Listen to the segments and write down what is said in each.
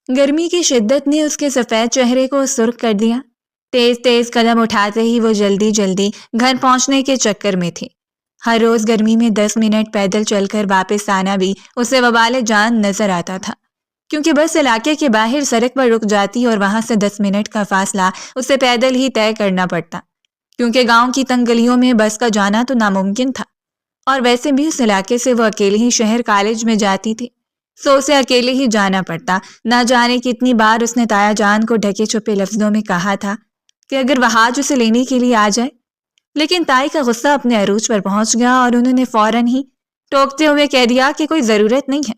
گرمی کی شدت نے اس کے سفید چہرے کو سرخ کر دیا۔ تیز تیز قدم اٹھاتے ہی وہ جلدی جلدی گھر پہنچنے کے چکر میں تھی۔ ہر روز گرمی میں 10 منٹ پیدل چل کر واپس آنا بھی اسے وبال جان نظر آتا تھا، کیونکہ بس علاقے کے باہر سڑک پر رک جاتی اور وہاں سے 10 منٹ کا فاصلہ اسے پیدل ہی طے کرنا پڑتا، کیونکہ گاؤں کی تنگ گلیوں میں بس کا جانا تو ناممکن تھا، اور ویسے بھی اس علاقے سے وہ اکیلے ہی شہر کالج میں جاتی تھی، سو اسے اکیلے ہی جانا پڑتا۔ نہ جانے کتنی بار اس نے تایا جان کو ڈھکے چھپے لفظوں میں کہا تھا کہ اگر وہ آج اسے لینے کے لیے آ جائے، لیکن تائی کا غصہ اپنے عروج پر پہنچ گیا اور انہوں نے فوراً ہی ٹوکتے ہوئے کہہ دیا کہ کوئی ضرورت نہیں ہے،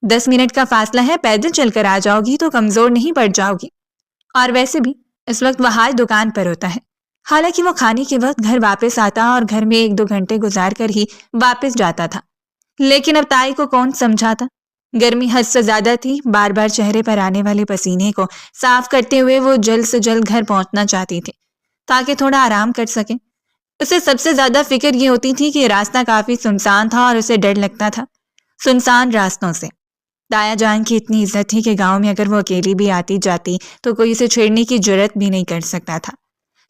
10 منٹ کا فاصلہ ہے، پیدل چل کر آ جاؤ گی تو کمزور نہیں پڑ جاؤ گی، اور ویسے بھی اس وقت وہ آج دکان پر ہوتا ہے۔ حالانکہ وہ کھانے کے وقت گھر واپس آتا اور گھر میں 1-2 گھنٹے گزار کر ہی واپس جاتا تھا، لیکن اب تائی کو کون سمجھاتا؟ گرمی حد سے زیادہ تھی، بار بار چہرے پر آنے والے پسینے کو صاف کرتے ہوئے وہ جلد سے جلد گھر پہنچنا چاہتی تھی تاکہ تھوڑا آرام کر سکے۔ اسے سب سے زیادہ فکر یہ ہوتی تھی کہ راستہ کافی سنسان تھا اور اسے ڈر لگتا تھا سنسان راستوں سے۔ تایا جان کی اتنی عزت تھی کہ گاؤں میں اگر وہ اکیلی بھی آتی جاتی تو کوئی اسے چھیڑنے کی جرات بھی نہیں کر سکتا تھا،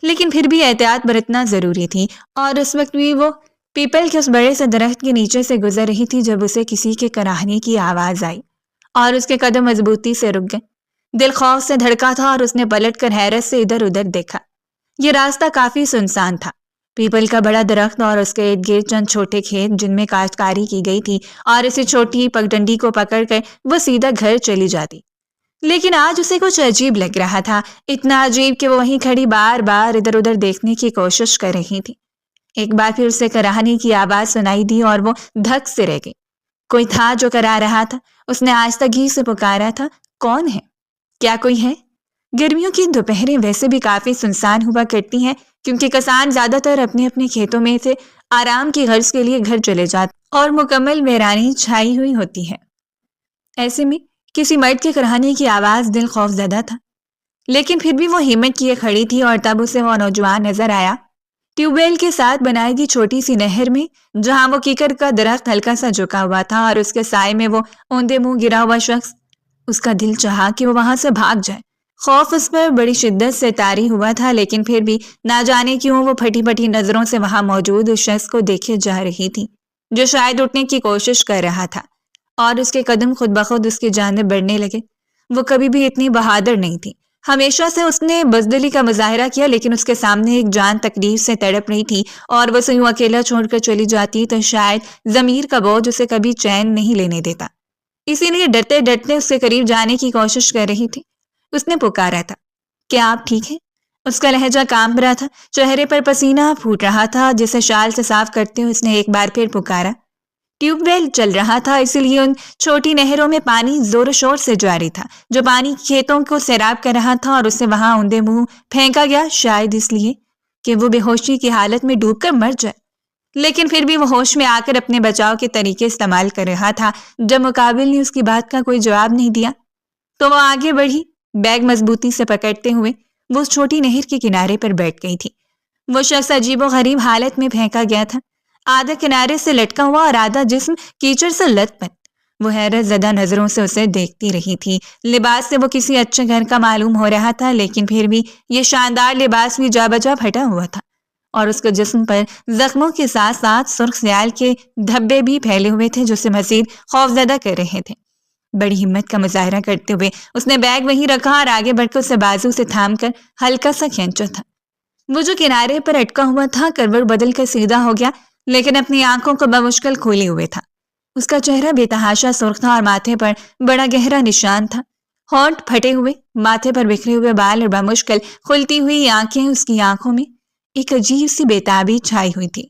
لیکن پھر بھی احتیاط برتنا ضروری تھی، اور اس وقت بھی وہ پیپل کے اس بڑے سے درخت کے نیچے سے گزر رہی تھی جب اسے کسی کے کراہنے کی آواز آئی اور اس کے قدم مضبوطی سے رک گئے۔ دل خوف سے دھڑکا تھا اور اس نے پلٹ کر حیرت سے ادھر ادھر دیکھا۔ یہ راستہ کافی سنسان تھا، پیپل کا بڑا درخت اور اس کے ارد گرد چند چھوٹے کھیت جن میں کاشتکاری کی گئی تھی، اور اسی چھوٹی پگڈنڈی کو پکڑ کر وہ سیدھا گھر چلی جاتی۔ لیکن آج اسے کچھ عجیب لگ رہا تھا، اتنا عجیب کہ وہ وہیں کھڑی بار بار ادھر ادھر دیکھنے کی کوشش کر رہی تھی۔ ایک بار پھر اسے کراہنے کی آواز سنائی دی اور وہ دھک سے رہ گئی۔ کوئی تھا جو کرا رہا تھا، اس نے آہستگی سے پکارا تھا، کون ہے؟ کیا کوئی ہے؟ گرمیوں کی دوپہریں ویسے بھی کافی سنسان ہوا کرتی ہیں، کیونکہ کسان زیادہ تر اپنے اپنے کھیتوں میں سے آرام کی غرض کے لیے گھر چلے جاتے اور مکمل ویرانی چھائی ہوئی ہوتی ہے۔ ایسے میں کسی مرد کے کراہنے کی آواز دل خوف زدہ تھا، لیکن پھر بھی وہ ہمت کیے کھڑی تھی، اور تب اسے وہ نوجوان نظر آیا، ٹیوب ویل کے ساتھ بنائی گئی چھوٹی سی نہر میں، جہاں وہ کیکر کا درخت ہلکا سا جھکا ہوا تھا اور اس کے سائے میں وہ اوندے منہ گرا ہوا شخص۔ اس کا دل چاہا کہ وہ وہاں سے بھاگ جائے۔ خوف اس پر بڑی شدت سے طاری ہوا تھا، لیکن پھر بھی نہ جانے کیوں وہ پھٹی پھٹی نظروں سے وہاں موجود اس شخص کو دیکھے جا رہی تھی جو شاید اٹھنے کی کوشش کر رہا تھا، اور اس کے قدم خود بخود اس کی جانب بڑھنے لگے۔ وہ کبھی بھی اتنی بہادر نہیں تھی، ہمیشہ سے اس نے بزدلی کا مظاہرہ کیا، لیکن اس کے سامنے ایک جان تکلیف سے تڑپ رہی تھی، اور وہ اسے یوں اکیلا چھوڑ کر چلی جاتی تو شاید ضمیر کا بوجھ اسے کبھی چین نہیں لینے دیتا۔ اسی لیے ڈرتے ڈرتے اس کے قریب جانے کی کوشش کر رہی تھی۔ اس نے پکارا تھا، کیا آپ ٹھیک ہیں؟ اس کا لہجہ کانپ رہا تھا، چہرے پر پسینہ پھوٹ رہا تھا، جسے شال سے صاف کرتے ہوئے اس نے ایک بار پھر پکارا۔ ٹیوب ویل چل رہا تھا، اسی لیے ان چھوٹی نہروں میں پانی زور و شور سے جاری تھا، جو پانی کھیتوں کو سیراب کر رہا تھا، اور اسے وہاں اوندے منہ پھینکا گیا، شاید اس لیے کہ وہ بے ہوشی کی حالت میں ڈوب کر مر جائے۔ لیکن پھر بھی وہ ہوش میں آ کر اپنے بچاؤ کے طریقے استعمال کر رہا تھا۔ جب مقابل نے اس کی بات کا کوئی جواب نہیں دیا تو وہ آگے بڑھی، بیگ مضبوطی سے پکڑتے ہوئے وہ اس چھوٹی نہر کے کنارے پر بیٹھ گئی تھی۔ وہ شخص عجیب و غریب حالت میں پھینکا گیا تھا، آدھا کنارے سے لٹکا ہوا اور آدھا جسم کیچڑ سے لت پت۔ وہ حیرت زدہ نظروں سے اسے دیکھتی رہی تھی۔ لباس سے وہ کسی اچھے گھر کا معلوم ہو رہا تھا، لیکن پھر بھی یہ شاندار لباس بھی جا بجا پھٹا ہوا تھا، اور اس کے جسم پر زخموں کے ساتھ ساتھ سرخ سیال کے دھبے بھی پھیلے ہوئے تھے جو اسے مزید خوفزدہ کر رہے تھے۔ بڑی ہمت کا مظاہرہ کرتے ہوئے اس نے بیگ وہیں رکھا اور آگے بڑھ کر اسے بازو سے تھام کر ہلکا سا کھینچا تھا۔ وہ جو کنارے پر اٹکا ہوا تھا کروٹ بدل کر سیدھا ہو گیا، لیکن اپنی آنکھوں کو بمشکل کھولے ہوئے تھا۔ اس کا چہرہ بے تحاشا سرخ تھا اور ماتھے پر بڑا گہرا نشان تھا، ہونٹ پھٹے ہوئے، ماتھے پر بکھرے ہوئے بال اور بمشکل کھلتی ہوئی آنکھیں۔ اس کی آنکھوں میں ایک عجیب سی بےتابی چھائی ہوئی تھی،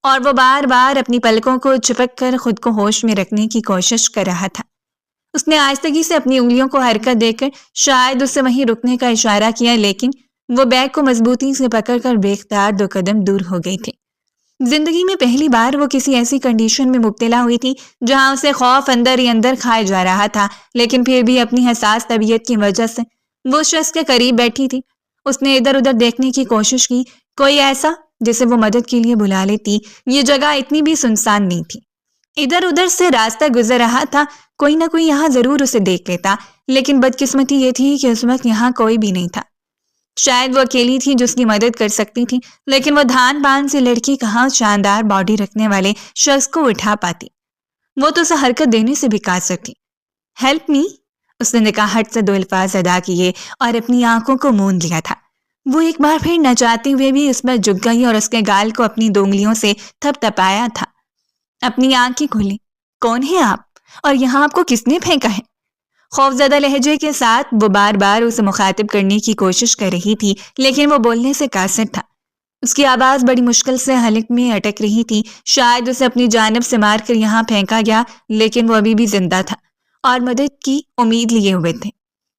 اور وہ بار بار اپنی پلکوں کو چپک کر خود کو ہوش میں رکھنے کی کوشش کر رہا تھا۔ اس نے آہستگی سے اپنی انگلیوں کو حرکت دے کر شاید اس سے وہیں رکنے کا اشارہ کیا، لیکن وہ بیگ کو مضبوطی سے پکڑ کر بے اختیار 2 قدم دور ہو گئی تھی۔ زندگی میں پہلی بار وہ کسی ایسی کنڈیشن میں مبتلا ہوئی تھی جہاں اسے خوف اندر ہی اندر کھائے جا رہا تھا، لیکن پھر بھی اپنی حساس طبیعت کی وجہ سے وہ شخص کے قریب بیٹھی تھی۔ اس نے ادھر ادھر دیکھنے کی کوشش کی، کوئی ایسا جسے وہ مدد کے لیے بلا لیتی۔ یہ جگہ اتنی بھی سنسان نہیں تھی، ادھر ادھر سے راستہ گزر رہا تھا، کوئی نہ کوئی یہاں ضرور اسے دیکھ لیتا، لیکن بدقسمتی یہ تھی کہ اس وقت یہاں کوئی بھی نہیں تھا۔ شاید وہ اکیلی تھی جو اس کی مدد کر سکتی تھی، لیکن وہ دھان بان سے لڑکی کہاں شاندار باڈی رکھنے والے شخص کو اٹھا پاتی۔ وہ تو اسے حرکت دینے سے بھی قاصر تھی۔ ہیلپ می، اس نے نکاہٹ سے 2 الفاظ ادا کیے اور اپنی آنکھوں کو موند لیا تھا۔ وہ ایک بار پھر نہ چاہتے ہوئے بھی اس پر جھک گئی اور اس کے گال کو اپنی 2 انگلیوں سے تھپ تھپایا تھا۔ اپنی آنکھیں کھولیں۔ کون ہیں آپ؟ اور یہاں آپ کو کس نے پھینکا ہے؟ خوفزدہ لہجے کے ساتھ وہ بار بار اسے مخاطب کرنے کی کوشش کر رہی تھی، لیکن وہ بولنے سے قاصر تھا۔ اس کی آواز بڑی مشکل سے حلق میں اٹک رہی تھی۔ شاید اسے اپنی جانب سے مار کر یہاں پھینکا گیا، لیکن وہ ابھی بھی زندہ تھا اور مدد کی امید لیے ہوئے تھے۔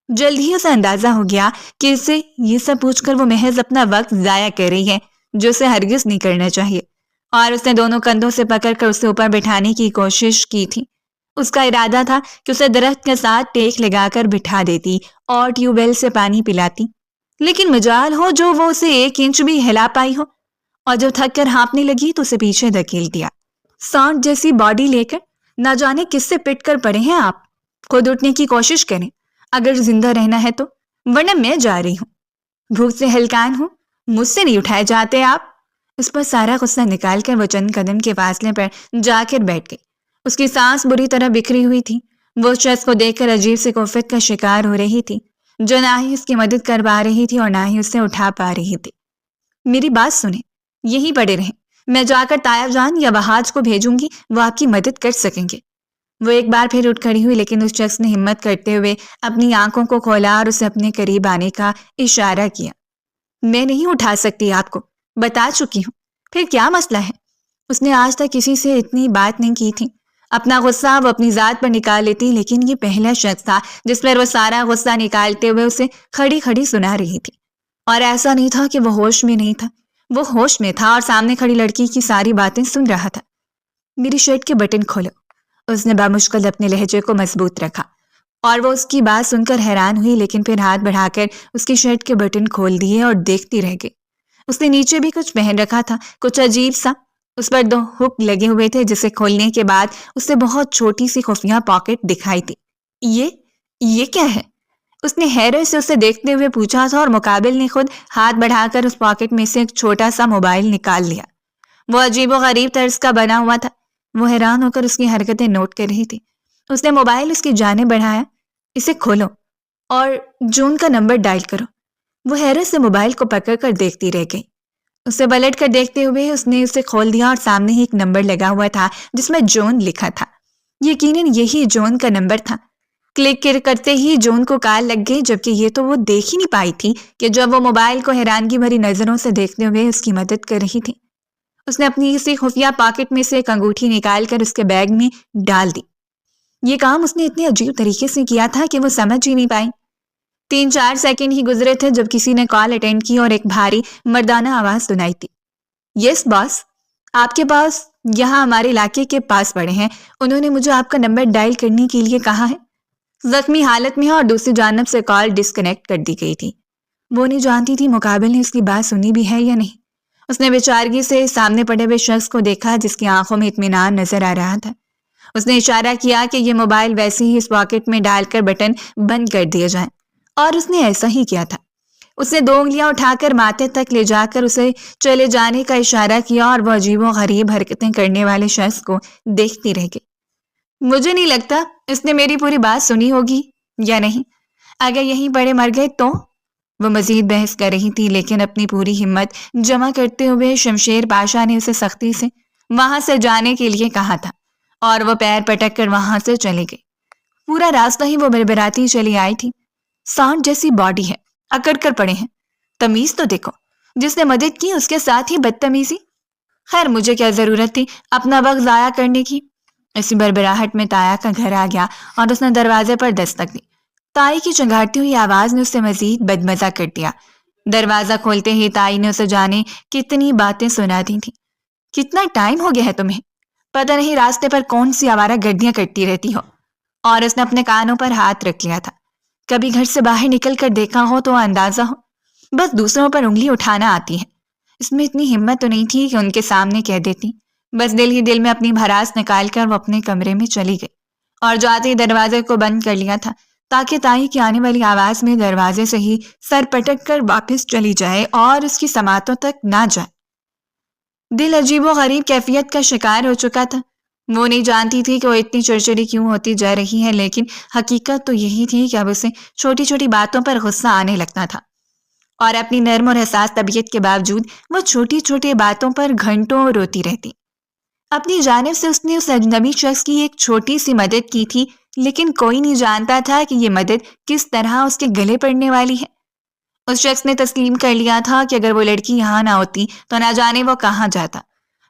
جلد ہی اسے اندازہ ہو گیا کہ اسے یہ سب پوچھ کر وہ محض اپنا وقت ضائع کر رہی ہے، جو اسے ہرگز نہیں کرنا چاہیے، اور اس نے دونوں کندھوں سے پکڑ کر اسے اوپر بٹھانے کی کوشش کی تھی۔ اس کا ارادہ تھا کہ اسے درخت کے ساتھ ٹیک لگا کر بٹھا دیتی اور ٹیوب ویل سے پانی پلاتی، لیکن مجال ہو جو وہ اسے 1 انچ بھی ہلا پائی ہو، اور جب تھک کر ہانپنے لگی تو اسے پیچھے دھکیل دیا۔ سانڈ جیسی باڈی لے کر نہ جانے کس سے پٹ کر پڑے ہیں آپ۔ خود اٹھنے کی کوشش کریں اگر زندہ رہنا ہے تو، ورنہ میں جا رہی ہوں۔ بھوک سے ہلکان ہوں، مجھ سے نہیں اٹھائے جاتے آپ۔ اس پر سارا غصہ نکال کر وہ چند قدم کے فاصلے پر جا کر بیٹھ گئی۔ اس کی سانس بری طرح بکھری ہوئی تھی۔ وہ اس شخص کو دیکھ کر عجیب سی کوفت کا شکار ہو رہی تھی، جو نہ ہی اس کی مدد کر پا رہی تھی اور نہ ہی اسے اٹھا پا رہی تھی۔ میری بات سنیں، یہی پڑے رہیں، میں جا کر طاہر جان یا وہاج کو بھیجوں گی، وہ آپ کی مدد کر سکیں گے۔ وہ ایک بار پھر اٹھ کھڑی ہوئی، لیکن اس شخص نے ہمت کرتے ہوئے اپنی آنکھوں کو کھولا اور اسے اپنے قریب آنے کا اشارہ کیا۔ میں نہیں اٹھا سکتی آپ کو، بتا چکی ہوں، پھر کیا مسئلہ ہے؟ اس نے آج تک کسی سے اتنی بات نہیں کی تھی۔ اپنا غصہ وہ اپنی ذات پر نکال لیتی، لیکن یہ پہلا شخص تھا جس پر وہ سارا غصہ نکالتے ہوئے اسے کھڑی کھڑی سنا رہی تھی۔ اور ایسا نہیں تھا کہ وہ ہوش میں نہیں تھا، وہ ہوش میں تھا اور سامنے کھڑی لڑکی کی ساری باتیں سن رہا تھا۔ میری شرٹ کے بٹن کھولو، اس نے بامشکل اپنے لہجے کو مضبوط رکھا، اور وہ اس کی بات سن کر حیران ہوئی، لیکن پھر ہاتھ بڑھا کر اس کی شرٹ کے بٹن کھول دیے اور دیکھتی رہ گئی۔ اس نے نیچے بھی کچھ پہن رکھا تھا، کچھ عجیب سا۔ اس پر 2 ہک لگے ہوئے تھے، جسے کھولنے کے بعد اسے بہت چھوٹی سی خفیہ پاکٹ دکھائی تھی۔ یہ کیا ہے؟ اس نے حیرت سے اسے دیکھتے ہوئے پوچھا تھا، اور مقابل نے خود ہاتھ بڑھا کر اس پاکٹ میں سے ایک چھوٹا سا موبائل نکال لیا۔ وہ عجیب و غریب طرز کا بنا ہوا تھا۔ وہ حیران ہو کر اس کی حرکتیں نوٹ کر رہی تھی۔ اس نے موبائل اس کی جانب بڑھایا۔ اسے کھولو اور جون کا نمبر ڈائل کرو۔ وہ حیرت سے موبائل کو پکڑ کر دیکھتی رہ گئی۔ اسے پلٹ کر دیکھتے ہوئے اس نے اسے کھول دیا، اور سامنے ہی ایک نمبر لگا ہوا تھا جس میں جون لکھا تھا۔ یقیناً یہی جون کا نمبر تھا۔ کلک کرتے ہی جون کو کال لگ گئی، جبکہ یہ تو وہ دیکھ ہی نہیں پائی تھی کہ جب وہ موبائل کو حیرانگی بھری نظروں سے دیکھتے ہوئے اس کی مدد کر رہی تھی۔ اس نے اپنی اسی خفیہ پاکٹ میں سے ایک انگوٹھی نکال کر اس کے بیگ میں ڈال دی۔ یہ کام اس نے اتنے عجیب طریقے سے کیا تھا کہ وہ سمجھ ہی نہیں پائی۔ 3-4 سیکنڈ ہی گزرے تھے جب کسی نے کال اٹینڈ کی اور ایک بھاری مردانہ آواز سنائی تھی۔ یس باس، آپ کے پاس یہاں ہمارے علاقے کے پاس پڑے ہیں، انہوں نے مجھے آپ کا نمبر ڈائل کرنے کے لیے کہا ہے۔ زخمی حالت میں ہے اور دوسری جانب سے کال ڈسکنیکٹ کر دی گئی تھی۔ وہ نہیں جانتی تھی مقابل نے اس کی بات سنی بھی ہے یا نہیں۔ اس نے بیچارگی سے سامنے پڑے ہوئے شخص کو دیکھا جس کی آنکھوں میں اطمینان نظر آ رہا تھا۔ اس نے اشارہ کیا کہ یہ موبائل ویسے ہی اس پاکٹ میں ڈال کر بٹن بند کر دیے جائیں، اور اس نے ایسا ہی کیا تھا۔ اس نے 2 انگلیاں اٹھا کر ماتھے تک لے جا کر اسے چلے جانے کا اشارہ کیا، اور وہ عجیب و غریب حرکتیں کرنے والے شخص کو دیکھتی رہ گئی۔ مجھے نہیں لگتا اس نے میری پوری بات سنی ہوگی یا نہیں۔ اگر یہیں پڑے مر گئے تو؟ وہ مزید بحث کر رہی تھی، لیکن اپنی پوری ہمت جمع کرتے ہوئے شمشیر پاشا نے اسے سختی سے وہاں سے جانے کے لیے کہا تھا، اور وہ پیر پٹک کر وہاں سے چلی گئی۔ پورا راستہ ہی وہ بربراتی چلی آئی تھی۔ سانڈ جیسی باڈی ہے، اکڑ کر پڑے ہیں، تمیز تو دیکھو، جس نے مدد کی اس کے ساتھ ہی بدتمیزی۔ خیر مجھے کیا ضرورت تھی اپنا وقت ضائع کرنے کی۔ اسی بربراہٹ میں تایا کا گھر آ گیا اور اس نے دروازے پر دستک دی۔ تائی کی چنگھاڑتی ہوئی آواز نے اسے مزید بدمزہ کر دیا۔ دروازہ کھولتے ہی تائی نے اسے جانے کتنی باتیں سنا دی تھیں۔ کتنا ٹائم ہو گیا ہے تمہیں، پتہ نہیں راستے پر کون سی آوارہ گردیاں کرتی رہتی ہو۔ اور اس نے اپنے کانوں پر ہاتھ رکھ لیا تھا۔ کبھی گھر سے باہر نکل کر دیکھا ہو تو اندازہ ہو، بس دوسروں پر انگلی اٹھانا آتی ہے۔ اس میں اتنی ہمت تو نہیں تھی کہ ان کے سامنے کہہ دیتی۔ بس دل ہی دل میں اپنی بھراس نکال کر وہ اپنے کمرے میں چلی گئی، اور جاتے ہی دروازے کو بند کر لیا تھا۔ تاکہ تائی کی آنے والی آواز میں دروازے سے ہی سر پٹک کر واپس چلی جائے اور اس کی سماعتوں تک نہ جائے۔ دل عجیب و غریب کیفیت کا شکار ہو چکا تھا۔ وہ نہیں جانتی تھی کہ وہ اتنی چڑچڑی کیوں ہوتی جا رہی ہے، لیکن حقیقت تو یہی تھی کہ اب اسے چھوٹی چھوٹی باتوں پر غصہ آنے لگتا تھا، اور اپنی نرم اور حساس طبیعت کے باوجود وہ چھوٹی چھوٹی باتوں پر گھنٹوں روتی رہتی۔ اپنی جانب سے اس نے اس اجنبی شخص کی ایک چھوٹی سی مدد کی تھی، لیکن کوئی نہیں جانتا تھا کہ یہ مدد کس طرح اس کے گلے پڑنے والی ہے۔ اس شخص نے تسلیم کر لیا تھا کہ اگر وہ لڑکی یہاں نہ ہوتی تو نہ جانے وہ کہاں جاتا،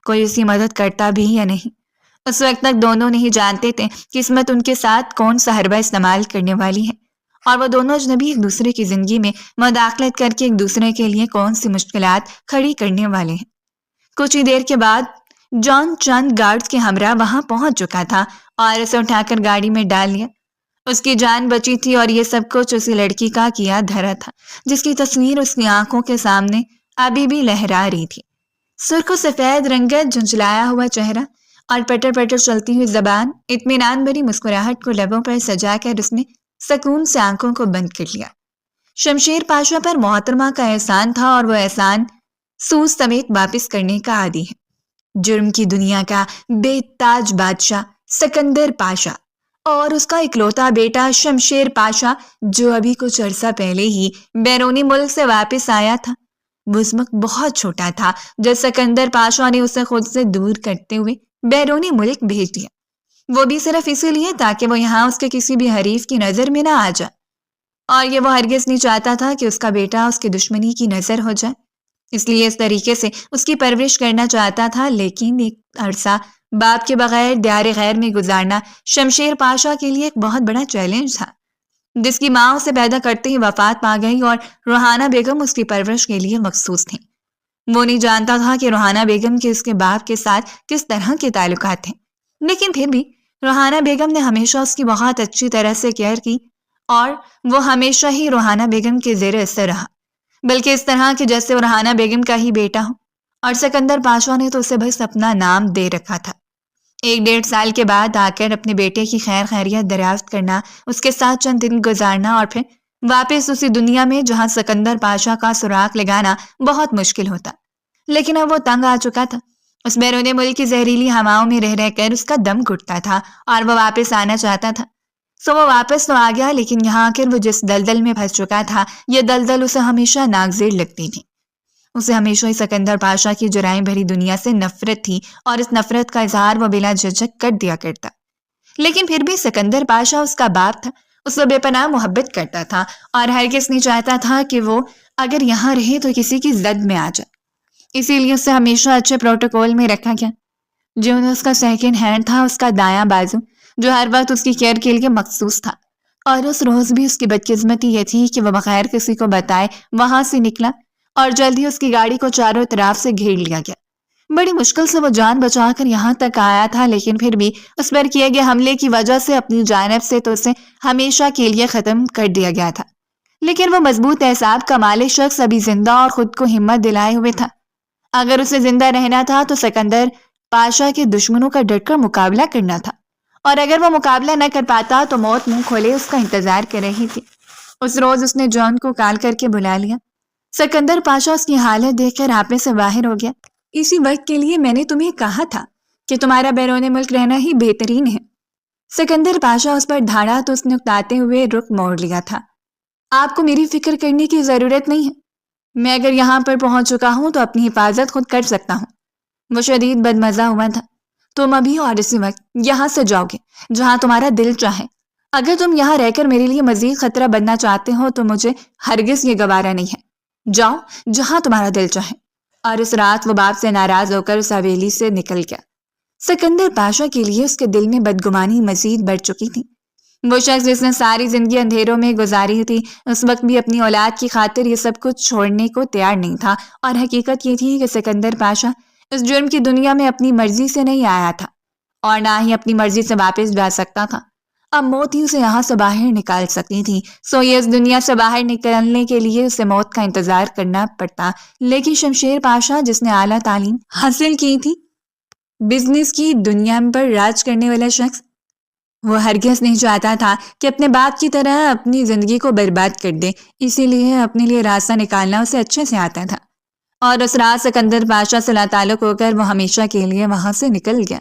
کوئی اس کی مدد کرتا بھی یا نہیں۔ اس وقت تک دونوں نہیں جانتے تھے قسمت ان کے ساتھ کون سا حربہ استعمال کرنے والی ہے، اور وہ دونوں اجنبی ایک دوسرے کی زندگی میں مداخلت کر کے ایک دوسرے کے لیے کون سی مشکلات کھڑی کرنے والے ہیں۔ کچھ ہی دیر کے بعد جان چند گارڈز کے ہمراہ وہاں پہنچ چکا تھا اور اسے اٹھا کر گاڑی میں ڈال لیا۔ اس کی جان بچی تھی، اور یہ سب کچھ اسی لڑکی کا کیا دھرا تھا جس کی تصویر اس کی آنکھوں کے سامنے ابھی بھی لہرا رہی تھی۔ سرخ و سفید رنگت، جھنجھلایا ہوا چہرہ اور پٹر پٹر چلتی ہوئی زبان، اطمینان بھری مسکراہٹ کو لبوں پر سجا کر اس نے سکون سے آنکھوں کو بند کر لیا۔ شمشیر پاشا پر محترمہ کا احسان تھا، اور وہ احسان سود سمیت واپس کرنے کا عادی ہے۔ جرم کی دنیا کا بے تاج بادشاہ سکندر پاشا اور اس کا اکلوتا بیٹا شمشیر پاشا، جو ابھی کچھ عرصہ پہلے ہی بیرونی ملک سے واپس آیا تھا، وہ اس وقت بہت چھوٹا تھا جب سکندر پاشا نے اسے خود سے دور کرتے ہوئے بیرونی ملک بھیج دیا، وہ بھی صرف اسی لیے تاکہ وہ یہاں اس کے کسی بھی حریف کی نظر میں نہ آ جائے، اور یہ وہ ہرگز نہیں چاہتا تھا کہ اس کا بیٹا اس کے دشمنی کی نظر ہو جائے، اس لیے اس طریقے سے اس کی پرورش کرنا چاہتا تھا۔ لیکن ایک عرصہ باپ کے بغیر دیار غیر میں گزارنا شمشیر پاشا کے لیے ایک بہت بڑا چیلنج تھا، جس کی ماں اسے پیدا کرتے ہی وفات پا گئی، اور روحانہ بیگم اس کی پرورش کے لیے مخصوص تھیں۔ وہ نہیں جانتا تھا کہ روحانہ بیگم کے اس کے باپ کے ساتھ کس طرح کے تعلقات تھے، لیکن پھر بھی روحانہ بیگم نے ہمیشہ اس کی بہت اچھی طرح سے کیئر کی، اور وہ ہمیشہ ہی روحانہ بیگم کے زیر اثر رہا، بلکہ اس طرح کہ جیسے وہ روحانہ بیگم کا ہی بیٹا ہو، اور سکندر پاشا نے تو اسے بس اپنا نام دے رکھا تھا۔ 1.5 سال کے بعد آ کر اپنے بیٹے کی خیر خیریت دریافت کرنا، اس کے ساتھ چند دن گزارنا، اور پھر واپس اسی دنیا میں جہاں سکندر پاشا کا سراغ لگانا بہت مشکل ہوتا۔ لیکن اب وہ تنگ آ چکا تھا، اس بیرون ملک کی زہریلی ہواؤں میں رہ رہ کر اس کا دم گھٹتا تھا، اور وہ واپس آنا چاہتا تھا۔ سو وہ واپس تو آ گیا، لیکن یہاں آ کر وہ جس دلدل میں پھنس چکا تھا، یہ دلدل اسے ہمیشہ ناگزیر لگتی تھی۔ اسے ہمیشہ ہی سکندر پاشا کی جرائم بھری دنیا سے نفرت تھی، اور اس نفرت کا اظہار وہ بلا جھجک کر دیا کرتا۔ لیکن پھر بھی سکندر پاشا اس کا باپ تھا، اس سے بے پناہ محبت کرتا تھا، اور ہرگز نہیں چاہتا تھا کہ وہ اگر یہاں رہے تو کسی کی زد میں آ جائے۔ اسی لیے اسے ہمیشہ اچھے پروٹوکول میں رکھا گیا۔ جو اس کا سیکنڈ ہینڈ تھا، اس کا دایاں بازو، جو ہر وقت اس کی کیئر کے لیے مخصوص تھا، اور اس روز بھی اس کی بدقسمتی یہ تھی کہ وہ بغیر کسی کو بتائے وہاں سے نکلا، اور جلدی اس کی گاڑی کو چاروں طرف سے گھیر لیا گیا۔ بڑی مشکل سے وہ جان بچا کر یہاں تک آیا تھا، لیکن پھر بھی اس پر کیے گئے حملے کی وجہ سے اپنی جانب سے تو اسے ہمیشہ کے لیے ختم کر دیا گیا تھا۔ لیکن وہ مضبوط اعصاب کا مالک شخص ابھی زندہ اور خود کو ہمت دلائے ہوئے تھا۔ اگر اسے زندہ رہنا تھا تو سکندر پاشا کے دشمنوں کا ڈٹ کر مقابلہ کرنا تھا، اور اگر وہ مقابلہ نہ کر پاتا تو موت منہ کھولے اس کا انتظار کر رہی تھی۔ اس روز اس نے جان کو کال کر کے بلا لیا۔ سکندر پاشا اس کی حالت دیکھ کر آپے سے باہر ہو گیا۔ اسی وقت کے لیے میں نے تمہیں کہا تھا کہ تمہارا بیرون ملک رہنا ہی بہترین ہے۔ سکندر پاشا اس پر دھاڑا تو اس نے اکتاتے ہوئے رخ موڑ لیا تھا۔ آپ کو میری فکر کرنے کی ضرورت نہیں ہے، میں اگر یہاں پر پہنچ چکا ہوں تو اپنی حفاظت خود کر سکتا ہوں۔ وہ شدید بدمزہ ہوا تھا۔ تم ابھی اور اسی وقت یہاں سے جاؤ گے جہاں تمہارا دل چاہے۔ اگر تم یہاں رہ کر میرے لیے مزید خطرہ بننا چاہتے ہو تو مجھے ہرگز یہ گوارا نہیں ہے۔ جاؤ جہاں تمہارا دل چاہے۔ اور اس رات وہ باپ سے ناراض ہو کر اس حویلی سے نکل گیا۔ سکندر پاشا کے لیے اس کے دل میں بدگمانی مزید بڑھ چکی تھی۔ وہ شخص جس نے ساری زندگی اندھیروں میں گزاری تھی، اس وقت بھی اپنی اولاد کی خاطر یہ سب کچھ چھوڑنے کو تیار نہیں تھا، اور حقیقت یہ تھی کہ سکندر پاشا اس جرم کی دنیا میں اپنی مرضی سے نہیں آیا تھا، اور نہ ہی اپنی مرضی سے واپس جا سکتا تھا۔ اب موت ہی اسے یہاں سے باہر نکال سکتی تھی، سو یہ اس دنیا سے باہر نکلنے کے لیے اسے موت کا انتظار کرنا پڑتا۔ لیکن شمشیر پاشا، جس نے اعلیٰ تعلیم حاصل کی تھی، بزنس کی دنیا پر راج کرنے والا شخص، وہ ہرگز نہیں چاہتا تھا کہ اپنے باپ کی طرح اپنی زندگی کو برباد کر دے، اسی لیے اپنے لیے راستہ نکالنا اسے اچھے سے آتا تھا، اور اس رات سکندر بادشاہ سے تعلق ہو کر وہ ہمیشہ کے لیے وہاں سے نکل گیا۔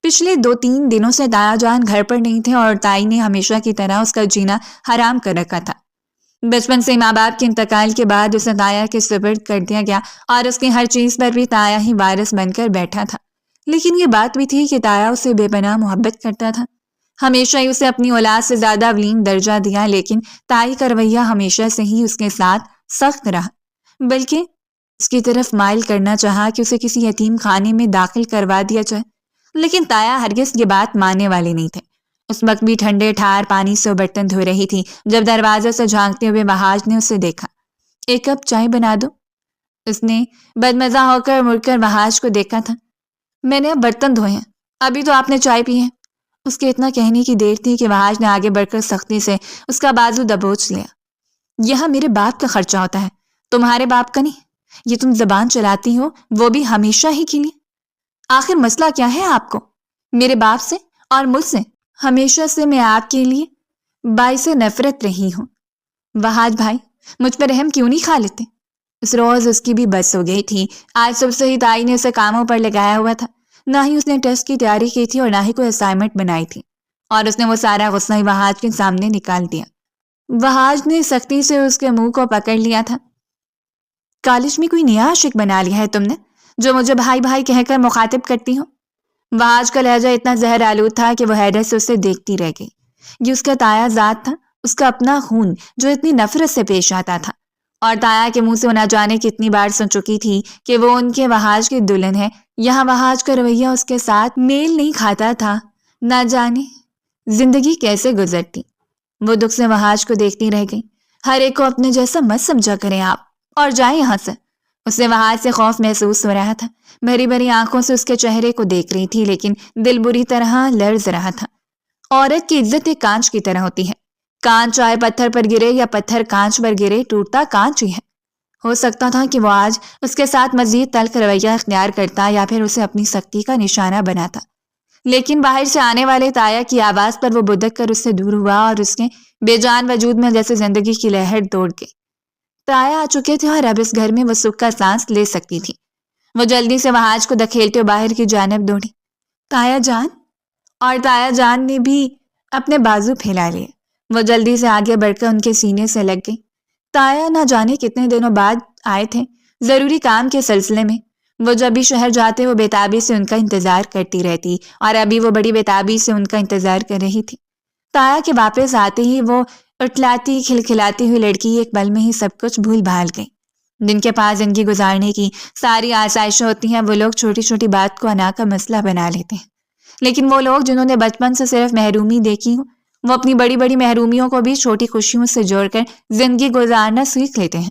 پچھلے 2-3 دنوں سے تایا جان گھر پر نہیں تھے اور تائی نے ہمیشہ کی طرح اس کا جینا حرام کر رکھا تھا۔ بچپن سے ماں باپ کے انتقال کے بعد اسے تایا کے سپرد کر دیا گیا اور اس کی ہر چیز پر بھی تایا ہی وارث بن کر بیٹھا تھا۔ لیکن یہ بات بھی تھی کہ تایا اسے بے پناہ محبت کرتا تھا، ہمیشہ ہی اسے اپنی اولاد سے زیادہ اولین درجہ دیا، لیکن تائی کا رویہ ہمیشہ سے ہی اس کے ساتھ سخت رہا، بلکہ اس کی طرف مائل کرنا چاہا کہ اسے کسی یتیم خانے میں داخل کروا دیا جائے۔ لیکن تایا ہرگز یہ بات ماننے والے نہیں تھے۔ اس وقت بھی ٹھنڈے ٹھار پانی سے برتن دھو رہی تھی جب دروازے سے جھانکتے ہوئے وحاج نے اسے دیکھا۔ ایک کپ چائے بنا دو؟ اس نے بدمزہ ہو کر مڑ کر وحاج کو دیکھا تھا۔ میں نے اب برتن دھوئے ہیں، ابھی تو آپ نے چائے پی ہے۔ اس کے اتنا کہنے کی دیر تھی کہ وحاج نے آگے بڑھ کر سختی سے اس کا بازو دبوچ لیا۔ یہاں میرے باپ کا خرچہ ہوتا ہے، تمہارے باپ کا نہیں۔ یہ تم زبان چلاتی ہو وہ بھی ہمیشہ ہی کے لیے۔ آخر مسئلہ کیا ہے آپ کو؟ میرے باپ سے اور مجھ سے ہمیشہ سے میں آپ کے لیے باعث نفرت رہی ہوں۔ وحاج بھائی، مجھ پر رحم کیوں نہیں کھا لیتے؟ اس روز اس کی بھی بس ہو گئی تھی۔ آج صبح سے ہی تائی نے اسے کاموں پر لگایا ہوا تھا، نہ ہی اس نے ٹیسٹ کی تیاری کی تھی اور نہ ہی کوئی اسائنمنٹ بنائی تھی، اور اس نے وہ سارا غصہ ہی وحاج کے سامنے نکال دیا۔ وحاج نے سختی سے اس کے منہ کو پکڑ لیا تھا۔ کالج میں کوئی نیا عاشق بنا لیا ہے تم نے، جو مجھے بھائی بھائی کہہ کر مخاطب کرتی ہو؟ وحاج کا لہجہ اتنا زہر آلود تھا کہ وہ حیرت سے اسے دیکھتی رہ گئی۔ یہ اس کا تایا ذات تھا، اس کا اپنا خون جو اتنی نفرت سے پیش آتا تھا، اور تایا کے منہ سے وہ نہ جانے کتنی بار سن چکی تھی کہ وہ ان کے وحاج کی دلہن ہے۔ یہاں وحاج کا رویہ اس کے ساتھ میل نہیں کھاتا تھا، نہ جانے زندگی کیسے گزرتی۔ وہ دکھ سے وحاج کو دیکھتی رہ گئی۔ ہر ایک کو اپنے جیسا مت سمجھا کریں آپ، اور جائیں یہاں سے۔ اسے وحاج سے خوف محسوس ہو رہا تھا، بھری بھری آنکھوں سے اس کے چہرے کو دیکھ رہی تھی، لیکن دل بری طرح لرز رہا تھا۔ عورت کی عزت ایک کانچ کی طرح ہوتی ہے، کانچ چاہے پتھر پر گرے یا پتھر کانچ پر گرے، ٹوٹتا کانچ ہی ہے۔ ہو سکتا تھا کہ وہ آج اس کے ساتھ مزید تلخ رویہ اختیار کرتا یا پھر اسے اپنی سختی کا نشانہ بناتا، لیکن باہر سے آنے والے تایا کی آواز پر وہ بدک کر اس سے دور ہوا اور اس کے بے جان وجود میں جیسے زندگی کی لہر دوڑ گئی۔ تایا آ چکے تھے اور اب اس گھر میں وہ سکھ کا سانس لے سکتی تھی۔ وہ جلدی سے وحاج کو دھکیلتے باہر کی جانب دوڑی۔ تایا جان، اور تایا جان نے بھی اپنے بازو پھیلا لیے۔ وہ جلدی سے آگے بڑھ کر ان کے سینے سے لگ گئی۔ تایا نہ جانے کتنے دنوں بعد آئے تھے، ضروری کام کے سلسلے میں۔ وہ جب بھی شہر جاتے وہ بےتابی سے ان کا انتظار کرتی رہتی، اور ابھی وہ بڑی بےتابی سے ان کا انتظار کر رہی تھی۔ تایا کے واپس آتے ہی وہ اٹھلاتی کھلکھلاتی ہوئی لڑکی ایک پل میں ہی سب کچھ بھول بھال گئی۔ جن کے پاس زندگی گزارنے کی ساری آسائشیں ہوتی ہیں، وہ لوگ چھوٹی چھوٹی بات کو انا کا مسئلہ بنا لیتے ہیں، لیکن وہ لوگ جنہوں نے بچپن سے صرف محرومی دیکھی ہو، وہ اپنی بڑی بڑی محرومیوں کو بھی چھوٹی خوشیوں سے جوڑ کر زندگی گزارنا سیکھ لیتے ہیں۔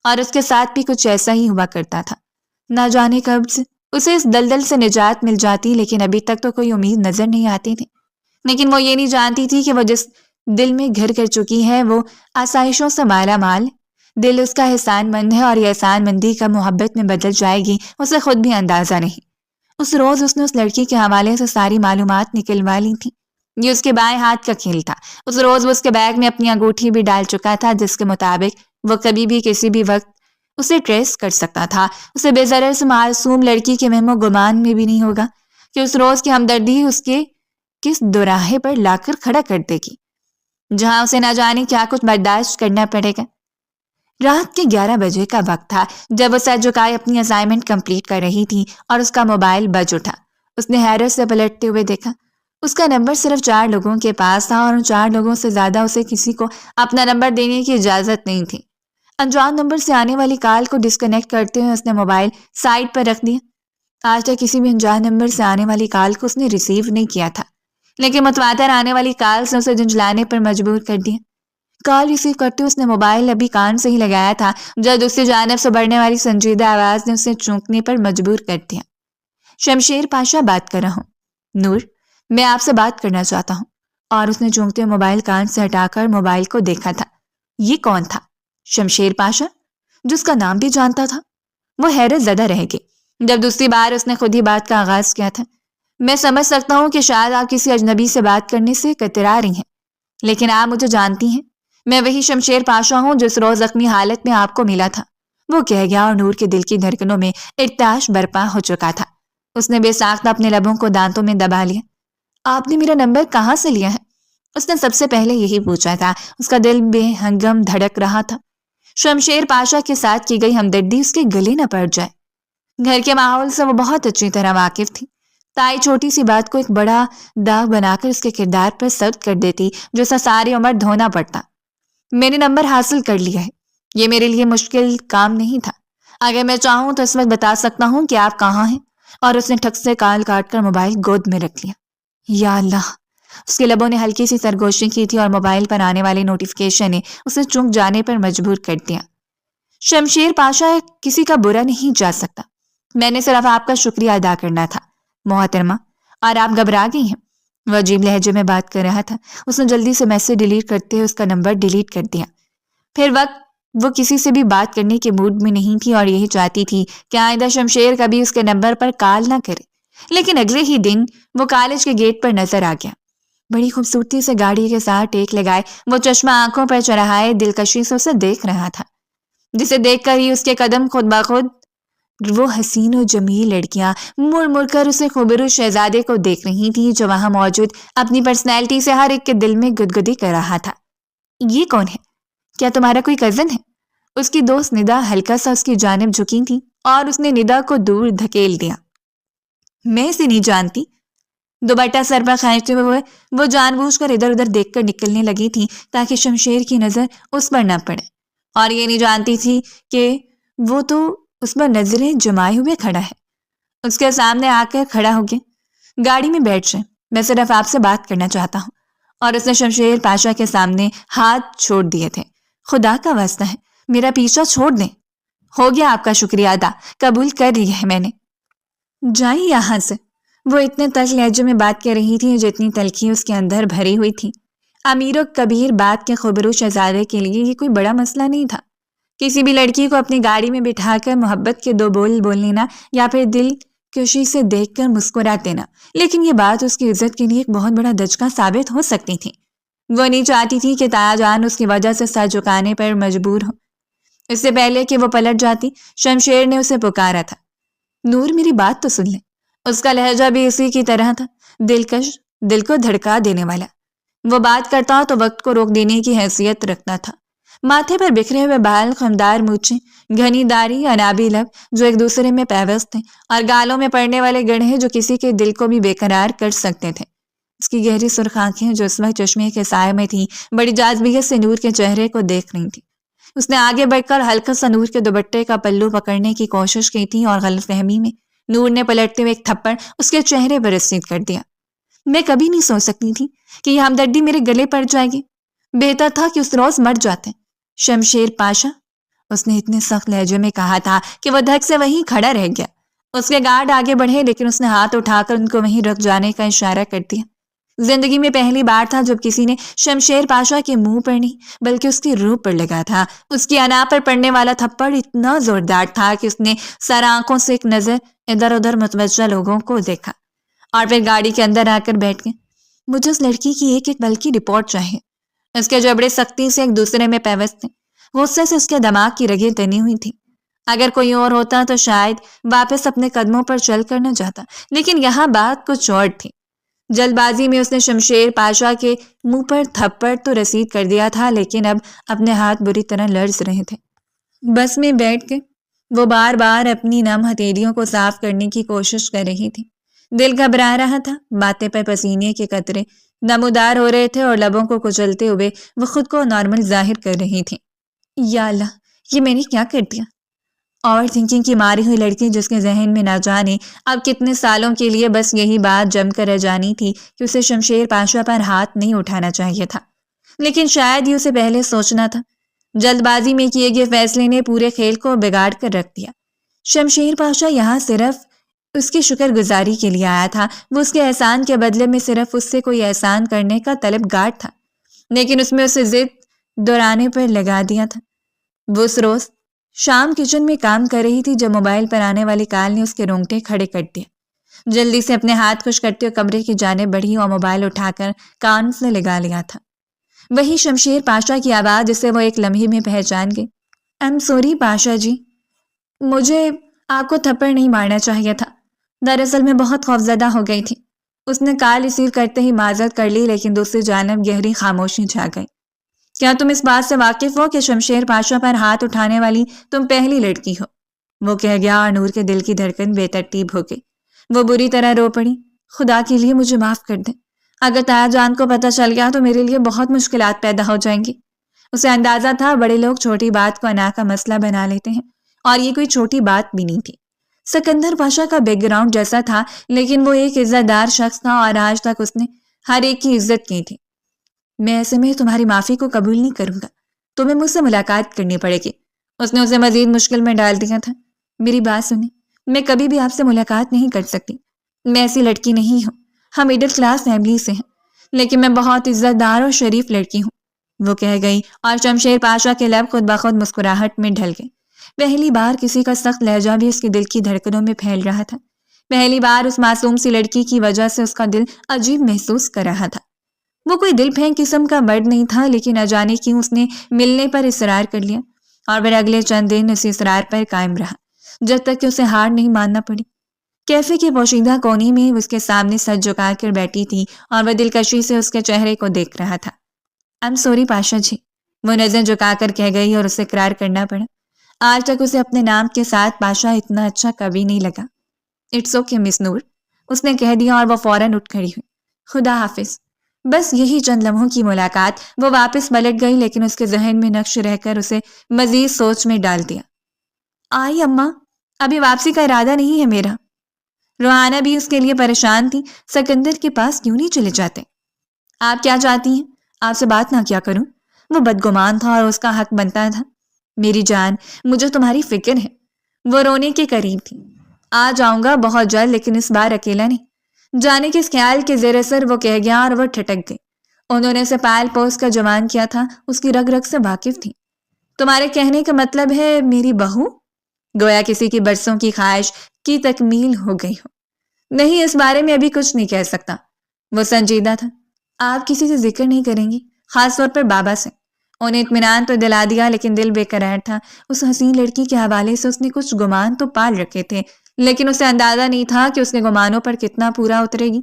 اور اس کے ساتھ بھی کچھ ایسا ہی ہوا کرتا تھا۔ نہ جانے کب سے اسے اس دلدل سے نجات مل جاتی، لیکن ابھی تک تو کوئی امید نظر نہیں آتی تھی۔ لیکن وہ یہ نہیں جانتی تھی کہ وہ جس دل میں گھر کر چکی ہے وہ آسائشوں سے مالا مال دل اس کا احسان مند ہے، اور یہ احسان مندی کا محبت میں بدل جائے گی اسے خود بھی اندازہ نہیں۔ اس روز اس نے اس لڑکی کے حوالے سے ساری معلومات نکلوا لی تھی۔ یہ اس کے بائیں ہاتھ کا کھیل تھا۔ اس روز وہ اس کے بیگ میں اپنی انگوٹھی بھی ڈال چکا تھا، جس کے مطابق وہ کبھی بھی کسی بھی وقت اسے ٹریس کر سکتا تھا۔ اسے بے ضرر سے معصوم لڑکی کے وہم و گمان میں بھی نہیں ہوگا کہ اس روز کی ہمدردی اس کے کس دوراہے پر لا کر کھڑا کر دے گی، جہاں اسے نہ جانے کیا کچھ برداشت کرنا پڑے گا۔ رات کے 11 بجے کا وقت تھا جب وہ سر جھکائے اپنی اسائنمنٹ کمپلیٹ کر رہی تھی اور اس کا موبائل بج اٹھا۔ اس نے حیرت سے پلٹتے ہوئے دیکھا، اس کا نمبر صرف 4 لوگوں کے پاس تھا، اور ان 4 لوگوں سے زیادہ اسے کسی کو اپنا نمبر دینے کی اجازت نہیں تھی۔ انجان نمبر سے آنے والی کال کو ڈسکنیکٹ کرتے ہوئے اس نے موبائل سائڈ پر رکھ دیا۔ آج تک کسی بھی انجان نمبر سے آنے والی کال کو اس نے ریسیو نہیں کیا تھا، لیکن متواتر آنے والی کال سے اسے جھنجھلانے پر مجبور کر دیا۔ کال ریسیو کرتے اس نے موبائل ابھی کان سے ہی لگایا تھا جب دوسری جانب سے بڑھنے والی سنجیدہ آواز نے اسے چونکنے پر مجبور کر دیا۔ شمشیر پاشا بات کر رہا ہوں۔ نور، میں آپ سے بات کرنا چاہتا ہوں۔ اور اس نے چونکتے ہوئے موبائل کان سے ہٹا کر موبائل کو دیکھا تھا۔ یہ کون تھا؟ شمشیر پاشا، جس کا نام بھی جانتا تھا؟ وہ حیرت زدہ رہ گئی جب دوسری بار اس نے خود ہی بات کا آغاز کیا تھا۔ میں سمجھ سکتا ہوں کہ شاید آپ کسی اجنبی سے بات کرنے سے کترا رہی ہیں، لیکن آپ مجھے جانتی ہیں، میں وہی شمشیر پاشا ہوں جس روز زخمی حالت میں آپ کو ملا تھا، وہ کہہ گیا اور نور کے دل کی دھڑکنوں میں ارتعاش برپا ہو چکا تھا۔ اس نے بے ساختہ اپنے لبوں کو دانتوں میں دبا لیا۔ آپ نے میرا نمبر کہاں سے لیا ہے؟ اس نے سب سے پہلے یہی پوچھا تھا۔ اس کا دل بے ہنگم دھڑک رہا تھا، شمشیر پاشا کے ساتھ کی گئی ہمدردی اس کے گلے نہ پڑ جائے۔ گھر کے ماحول سے وہ بہت اچھی طرح واقف تھی، تائی چھوٹی سی بات کو ایک بڑا داغ بنا کر اس کے کردار پر ثبت کر دیتی جو اسے ساری عمر دھونا پڑتا۔ میں نے نمبر حاصل کر لیا ہے، یہ میرے لیے مشکل کام نہیں تھا، اگر میں چاہوں تو اس وقت بتا سکتا ہوں کہ آپ کہاں ہیں۔ اور اس نے ٹھک سے کال کاٹ کر موبائل گود میں رکھ لیا۔ یا اللہ! اس کے لبوں نے ہلکی سی سرگوشی کی تھی اور موبائل پر آنے والی نوٹیفیکیشن نے اسے چونک جانے پر مجبور کر دیا۔ شمشیر پاشا کسی کا برا نہیں جا سکتا، میں نے صرف آپ کا شکریہ ادا کرنا تھا محترمہ، اور آپ گھبرا گئی ہیں۔ وہ عجیب لہجے میں بات کر رہا تھا۔ اس نے جلدی سے میسج ڈیلیٹ کرتے ہوئے اس کا نمبر ڈیلیٹ کر دیا۔ پھر وقت وہ کسی سے بھی بات کرنے کے موڈ میں نہیں تھی اور یہی چاہتی تھی کہ آئندہ شمشیر کبھی اس کے نمبر پر کال نہ کرے، لیکن اگلے ہی دن وہ کالج کے گیٹ پر نظر آ گیا۔ بڑی خوبصورتی سے گاڑی کے ساتھ ٹیک لگائے وہ چشمہ آنکھوں پر چڑھائے دلکشی سے اسے دیکھ رہا تھا، جسے دیکھ کر ہی اس کے قدم خود بخود وہ حسین و جمیل لڑکیاں مڑ مڑ کر اسے خوبرو شہزادے کو دیکھ رہی تھی جو وہاں موجود اپنی پرسنالٹی سے ہر ایک کے دل میں گدگدی کر رہا تھا۔ یہ کون ہے؟ کیا تمہارا کوئی کزن ہے؟ اس کی دوست ندا ہلکا سا اس کی جانب جھکی تھی اور اس نے ندا کو دور دھکیل دیا۔ میں اسے نہیں جانتی۔ دوپٹہ سر پر کھینچتے ہوئے وہ جان بوجھ کر ادھر ادھر دیکھ کر نکلنے لگی تھی تاکہ شمشیر کی نظر اس پر نہ پڑے، اور یہ نہیں جانتی تھی کہ وہ تو اس پر نظریں جمائے ہوئے کھڑا ہے۔ اس کے سامنے آ کر کھڑا ہو گیا۔ گاڑی میں بیٹھ جائیں، میں صرف آپ سے بات کرنا چاہتا ہوں۔ اور اس نے شمشیر پاشا کے سامنے ہاتھ چھوڑ دیے تھے۔ خدا کا واسطہ ہے میرا پیچھا چھوڑ دیں۔ ہو گیا آپ کا شکریہ ادا، قبول کر لیا ہے میں نے، جائیں یہاں سے۔ وہ اتنے تلخ لہجے میں بات کر رہی تھی جتنی تلخی اس کے اندر بھری ہوئی تھی۔ امیر و کبیر بات کے خبرو شہزادے کے لیے یہ کوئی بڑا مسئلہ نہیں تھا، کسی بھی لڑکی کو اپنی گاڑی میں بٹھا کر محبت کے دو بول بول لینا یا پھر دل کشی سے دیکھ کر مسکرا دینا، لیکن یہ بات اس کی عزت کے لیے ایک بہت بڑا دھچکا ثابت ہو سکتی تھی۔ وہ نہیں چاہتی تھی کہ تایا جان اس کی وجہ سے سر جھکانے پر مجبور ہو۔ اس سے پہلے کہ وہ پلٹ جاتی شمشیر نے اسے پکارا تھا، نور میری بات تو سن لے۔ اس کا لہجہ بھی اسی کی طرح تھا، دلکش، دل کو دھڑکا دینے والا۔ وہ بات کرتا تو وقت کو روک دینے کی حیثیت رکھتا تھا۔ ماتھے پر بکھرے ہوئے بال، خمدار مونچھیں، گھنی داڑھی، انابی لب جو ایک دوسرے میں پیوست تھے، اور گالوں میں پڑنے والے گڑھے جو کسی کے دل کو بھی بے قرار کر سکتے تھے۔ اس کی گہری سرخ آنکھیں جو اس وقت چشمے کے سائے میں تھیں بڑی جاذبیت سے نور کے چہرے کو دیکھ رہی تھی۔ اس نے آگے بڑھ کر ہلکا سا نور کے دوپٹے کا پلو پکڑنے کی کوشش کی تھی اور غلط فہمی میں نور نے پلٹتے ہوئے ایک تھپڑ اس کے چہرے پر رسید کر دیا۔ میں کبھی نہیں سوچ سکتی تھی کہ یہ ہمدردی میرے گلے پڑ جائے گی، بہتر تھا کہ اس روز مر جاتے۔ شمشیر پاشا، اس نے اتنے سخت لہجے میں کہا تھا کہ وہ دھک سے وہیں کھڑا رہ گیا۔ اس کے گارڈ آگے بڑھے لیکن اس نے ہاتھ اٹھا کر ان کو وہیں رکھ جانے کا اشارہ کر دیا۔ زندگی میں پہلی بار تھا جب کسی نے شمشیر پاشا کے منہ پر نہیں بلکہ اس کی روح پر لگا تھا۔ اس کی انا پر پڑنے والا تھپڑ اتنا زوردار تھا کہ اس نے سر آنکھوں سے ایک نظر ادھر ادھر متوجہ لوگوں کو دیکھا اور پھر گاڑی کے اندر آ کر بیٹھ گئے۔ مجھے اس لڑکی کی ایک ایک بلکہ رپورٹ چاہیے۔ اس کے جبڑے سختی سے ایک دوسرے میں پیوست تھے، غصے سے اس کے دماغ کی رگیں تنی ہوئی تھی۔ اگر کوئی اور ہوتا تو شاید واپس اپنے قدموں پر چل کر نہ جاتا، لیکن یہاں بات کچھ اور تھی۔ جلد بازی میں اس نے شمشیر پاشا کے منہ پر تھپڑ تو رسید کر دیا تھا، لیکن اب اپنے ہاتھ بری طرح لرز رہے تھے۔ بس میں بیٹھ کے وہ بار بار اپنی نم ہتھیلیوں کو صاف کرنے کی کوشش کر رہی تھی۔ دل گھبرا رہا تھا، باتیں پر پسینے کے قطرے نمودار ہو رہے تھے اور لبوں کو کچلتے ہوئے وہ خود کو نارمل ظاہر کر رہی تھی۔ یا اللہ، یہ میں نے کیا کر دیا؟ اور تھنکنگ کی ماری ہوئی لڑکی جس کے ذہن میں نہ جانے اب کتنے سالوں کے لیے بس یہی بات جم کر رہ جانی تھی کہ اسے شمشیر پاشا پر ہاتھ نہیں اٹھانا چاہیے تھا، لیکن شاید یہ اسے پہلے سوچنا تھا۔ جلد بازی میں کیے گئے فیصلے نے پورے کھیل کو بگاڑ کر رکھ دیا۔ شمشیر پاشا یہاں صرف اس کی شکر گزاری کے لیے آیا تھا، وہ اس کے احسان کے بدلے میں صرف اس سے کوئی احسان کرنے کا طلبگار تھا، لیکن اس میں اسے ضد دہرانے پر لگا دیا تھا۔ وہ اس روز شام کچن میں کام کر رہی تھی جب موبائل پر آنے والی کال نے اس کے رونگٹے کھڑے کر دیے۔ جلدی سے اپنے ہاتھ خشک کرتے ہوئے کمرے کی جانب بڑھی اور موبائل اٹھا کر کان سے لگا لیا تھا۔ وہی شمشیر پاشا کی آواز جسے وہ ایک لمحے میں پہچان گئی۔ ایم سوری پاشا جی، مجھے آپ کو تھپڑ نہیں مارنا چاہیے تھا، دراصل میں بہت خوفزدہ ہو گئی تھی۔ اس نے کال ریسیو کرتے ہی معذرت کر لی، لیکن دوسری جانب گہری خاموشی چھا گئی۔ کیا تم اس بات سے واقف ہو کہ شمشیر پاشا پر ہاتھ اٹھانے والی تم پہلی لڑکی ہو؟ وہ کہہ گیا اور نور کے دل کی دھڑکن بے ترتیب ہو گئی۔ وہ بری طرح رو پڑی۔ خدا کے لیے مجھے معاف کر دیں، اگر تایا جان کو پتہ چل گیا تو میرے لیے بہت مشکلات پیدا ہو جائیں گی۔ اسے اندازہ تھا بڑے لوگ چھوٹی بات کو انا کا مسئلہ بنا لیتے ہیں، اور یہ کوئی چھوٹی بات بھی نہیں تھی۔ سکندر پاشا کا بیک گراؤنڈ جیسا تھا، لیکن وہ ایک عزت دار شخص تھا اور آج تک اس نے ہر ایک کی عزت کی تھی۔ میں ایسے میں تمہاری معافی کو قبول نہیں کروں گا، تمہیں مجھ سے ملاقات کرنی پڑے گی۔ اس نے اسے مزید مشکل میں ڈال دیا تھا۔ میری بات سنیں، میں کبھی بھی آپ سے ملاقات نہیں کر سکتی، میں ایسی لڑکی نہیں ہوں۔ ہم مڈل کلاس فیملی سے ہیں، لیکن میں بہت عزت دار اور شریف لڑکی ہوں، وہ کہہ گئی، اور شمشیر پاشا کے لب خود بخود مسکراہٹ میں ڈھل گئے۔ پہلی بار کسی کا سخت لہجہ بھی اس کے دل کی دھڑکنوں میں پھیل رہا تھا۔ پہلی بار اس معصوم سی لڑکی کی وجہ سے اس کا دل عجیب محسوس کر رہا تھا۔ وہ کوئی دل پھینک قسم کا مرد نہیں تھا، لیکن نہ جانے کیوں اس نے ملنے پر اصرار کر لیا، اور پھر اگلے چند دن اس اصرار پر قائم رہا، جب تک کہ اسے ہار نہیں ماننا پڑی۔ کیفے کے پوشیدہ کونے میں اس کے سامنے سر جھکا کر بیٹھی تھی اور وہ دلکشی سے اس کے چہرے کو دیکھ رہا تھا۔ ایم سوری پاشا جی، وہ نظر جھکا کر کہہ گئی، اور اسے اقرار کرنا پڑا۔ آج تک اسے اپنے نام کے ساتھ پاشا اتنا اچھا کبھی نہیں لگا۔ اٹس اوکے مس نور، اس نے کہہ دیا، اور وہ فوراً اٹھ کھڑی ہوئی۔ خدا حافظ۔ بس یہی چند لمحوں کی ملاقات، وہ واپس پلٹ گئی، لیکن اس کے ذہن میں نقش رہ کر اسے مزید سوچ میں ڈال دیا۔ آئی اماں، ابھی واپسی کا ارادہ نہیں ہے میرا۔ روحانہ بھی اس کے لیے پریشان تھی۔ سکندر کے پاس کیوں نہیں چلے جاتے؟ آپ کیا چاہتی ہیں؟ آپ سے بات نہ کیا کروں؟ وہ بدگمان تھا اور اس کا حق بنتا تھا۔ میری جان، مجھے تمہاری فکر ہے۔ وہ رونے کے قریب تھی۔ آ جاؤں گا بہت جلد، لیکن اس بار اکیلا نہیں۔ جانے کے اس خیال کے زیر اثر وہ کہہ گیا، اور وہ ٹھٹک گئی۔ انہوں نے اسے پائل پوس کا جوان کیا تھا، اس کی رگ رگ سے واقف تھی۔ تمہارے کہنے کا مطلب ہے میری بہو؟ گویا کسی کی برسوں کی خواہش کی تکمیل ہو گئی ہو۔ نہیں، اس بارے میں ابھی کچھ نہیں کہہ سکتا۔ وہ سنجیدہ تھا۔ آپ کسی سے ذکر نہیں کریں گی، خاص طور پر بابا سے؟ انہیں اطمینان تو دلا دیا، لیکن دل بے قرار تھا۔ اس حسین لڑکی کے حوالے سے اس نے کچھ گمان تو پال رکھے تھے، لیکن اسے اندازہ نہیں تھا کہ اس کے گمانوں پر کتنا پورا اترے گی۔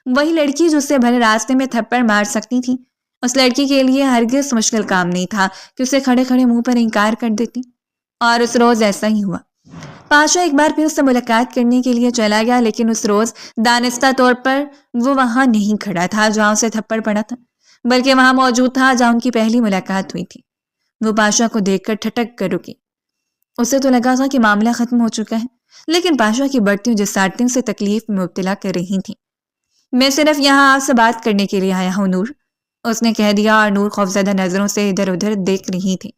وہی لڑکی جو اسے بھرے راستے میں تھپڑ مار سکتی تھی، اس لڑکی کے لیے ہرگز مشکل کام نہیں تھا کہ اسے کھڑے کھڑے منہ پر انکار کر دیتی، اور اس روز ایسا ہی ہوا۔ پاشا ایک بار پھر اس سے ملاقات کرنے کے لیے چلا گیا، لیکن اس روز دانستہ طور پر وہ وہاں نہیں کھڑا تھا جہاں اسے تھپڑ پڑا تھا، بلکہ وہاں موجود تھا جہاں ان کی پہلی ملاقات ہوئی تھی۔ وہ پاشا کو دیکھ کر ٹھٹک کر رکی۔ اسے تو لگا تھا کہ معاملہ ختم ہو چکا ہے، لیکن پاشا کی بڑھتی جسارتیں سے تکلیف میں مبتلا کر رہی تھیں۔ میں صرف یہاں آپ سے بات کرنے کے لیے آیا ہوں نور، اس نے کہہ دیا، اور نور خوفزدہ نظروں سے ادھر ادھر دیکھ رہی تھی۔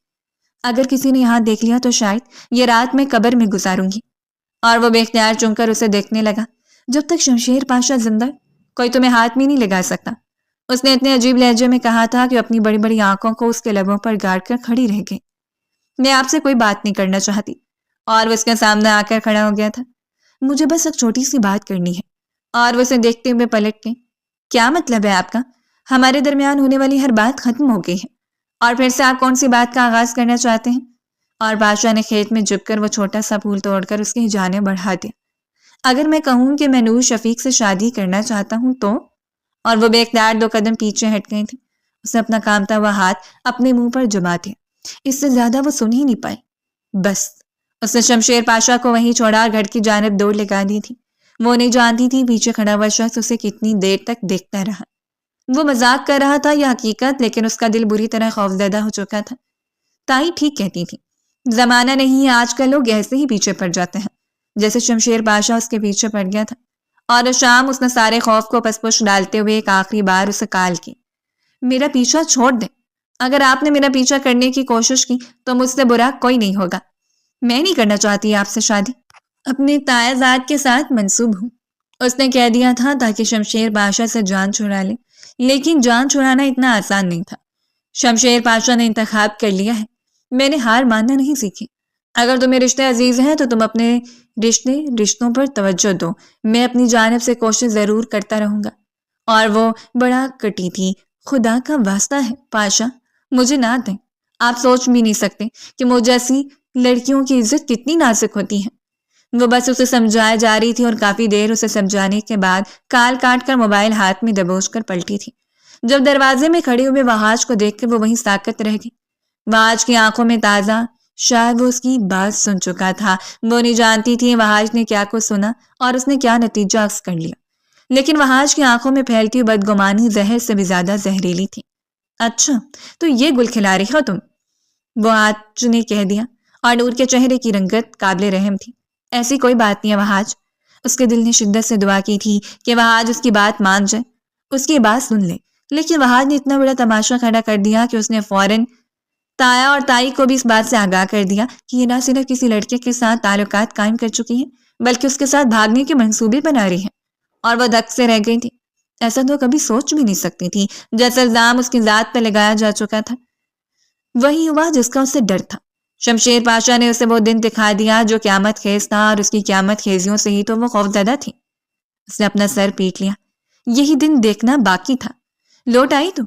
اگر کسی نے یہاں دیکھ لیا تو شاید یہ رات میں قبر میں گزاروں گی۔ اور وہ بے اختیار چون کر اسے دیکھنے لگا۔ جب تک شمشیر پاشا زندہ، کوئی تمہیں ہاتھ بھی نہیں لگا سکتا، اس نے اتنے عجیب لہجے میں کہا تھا کہ اپنی بڑی بڑی آنکھوں کو اس کے لبوں پر گاڑ کر کھڑی رہ گئی۔ میں آپ سے کوئی بات نہیں کرنا چاہتی، اور وہ اس کے سامنے آ کر کھڑا ہو گیا تھا۔ مجھے بس ایک چھوٹی سی بات کرنی ہے، اور وہ اسے دیکھتے ہوئے پلٹ گئی۔ کیا مطلب ہے آپ کا؟ ہمارے درمیان ہونے والی ہر بات ختم ہو گئی ہے، اور پھر سے آپ کون سی بات کا آغاز کرنا چاہتے ہیں؟ اور بادشاہ نے کھیت میں جھک کر وہ چھوٹا سا پھول توڑ کر اس کی جانب بڑھا دیا۔ اگر میں کہوں کہ میں نور شفیق سے شادی کرنا چاہتا ہوں تو؟ اور وہ بے اقدار 2 قدم پیچھے ہٹ گئی تھی۔ اسے اپنا کامتا ہوا ہاتھ اپنے منہ پر جما دیا۔ اس سے زیادہ وہ سن ہی نہیں پائی۔ بس اس نے شمشیر پاشا کو وہیں چھوڑا اور گھر کی جانب دوڑ لگا دی تھی۔ وہ نہیں جانتی تھی پیچھے کھڑا ہوا شخص اسے کتنی دیر تک دیکھتا رہا۔ وہ مذاق کر رہا تھا یا حقیقت، لیکن اس کا دل بری طرح خوفزدہ ہو چکا تھا۔ تائی ٹھیک کہتی تھی، زمانہ نہیں ہے آج کل لوگ ایسے ہی پیچھے پڑ جاتے ہیں، جیسے شمشیر پاشا اس کے پیچھے پڑ گیا تھا۔ اور شام اس نے سارے خوف کو پس پش ڈالتے ہوئے ایک آخری بار اسے کال کی، میرا پیچھا چھوڑ دیں، اگر آپ نے میرا پیچھا کرنے کی کوشش کی تو مجھ سے برا کوئی نہیں ہوگا۔ میں نہیں کرنا چاہتی آپ سے شادی، اپنے تایا زاد کے ساتھ منسوب ہوں، اس نے کہہ دیا تھا تاکہ شمشیر پاشا سے جان چھڑا لے، لیکن جان چھڑانا اتنا آسان نہیں تھا۔ شمشیر پاشا نے انتخاب کر لیا ہے، میں نے ہار ماننا نہیں سیکھی، اگر تمہیں رشتے عزیز ہیں تو تم اپنے رشتوں پر توجہ دو، میں اپنی جانب سے کوشش ضرور کرتا رہوں گا۔ اور وہ بڑا کٹی تھی۔ خدا کا واسطہ ہے پاشا، مجھے نہ دیں، آپ سوچ بھی نہیں سکتے کہ مجھ جیسی لڑکیوں کی عزت کتنی نازک ہوتی ہے۔ وہ بس اسے سمجھائے جا رہی تھی اور کافی دیر اسے سمجھانے کے بعد کال کاٹ کر موبائل ہاتھ میں دبوچ کر پلٹی تھی۔ جب دروازے میں کھڑے ہوئے وحاج کو دیکھ کر وہ وہیں ساکت رہ گئی۔ وحاج کی آنکھوں میں تازہ، شاید وہ اس کی بات سن چکا تھا، وہ نہیں جانتی تھی وحاج نے کیا کچھ سنا اور اس نے کیا نتیجہ اخذ کر لیا، لیکن وحاج کی آنکھوں میں پھیلتی ہوئی بدگمانی زہر سے بھی زیادہ زہریلی تھی۔ اچھا تو یہ گل کھلا رہی ہو تم، وہ آج نے کہہ دیا، اور نور کے چہرے کی رنگت قابل رحم تھی۔ ایسی کوئی بات نہیں ہے وحاج، اس کے دل نے شدت سے دعا کی تھی کہ وحاج اس کی بات مان جائے، اس کی بات سن لے، لیکن وحاج نے اتنا بڑا تماشا کھڑا کر دیا کہ اس نے فوراً تایا اور تائی کو بھی اس بات سے آگاہ کر دیا کہ یہ نہ صرف کسی لڑکے کے ساتھ تعلقات قائم کر چکی ہیں بلکہ اس کے ساتھ بھاگنے کے منصوبے بنا رہی ہیں، اور وہ دھک سے رہ گئی تھی۔ ایسا تو کبھی سوچ بھی نہیں سکتی تھی، جیسا الزام اس کی ذات پہ لگایا جا چکا تھا وہی ہوا جس کا اسے ڈر تھا۔ شمشیر پاشا نے اسے وہ دن دکھا دیا جو قیامت خیز تھا، اور اس کی قیامت خیزیوں سے ہی تو وہ خوفزدہ تھی۔ اس نے اپنا سر پیٹ لیا، یہی دن دیکھنا باقی تھا۔ لوٹ آئی تم؟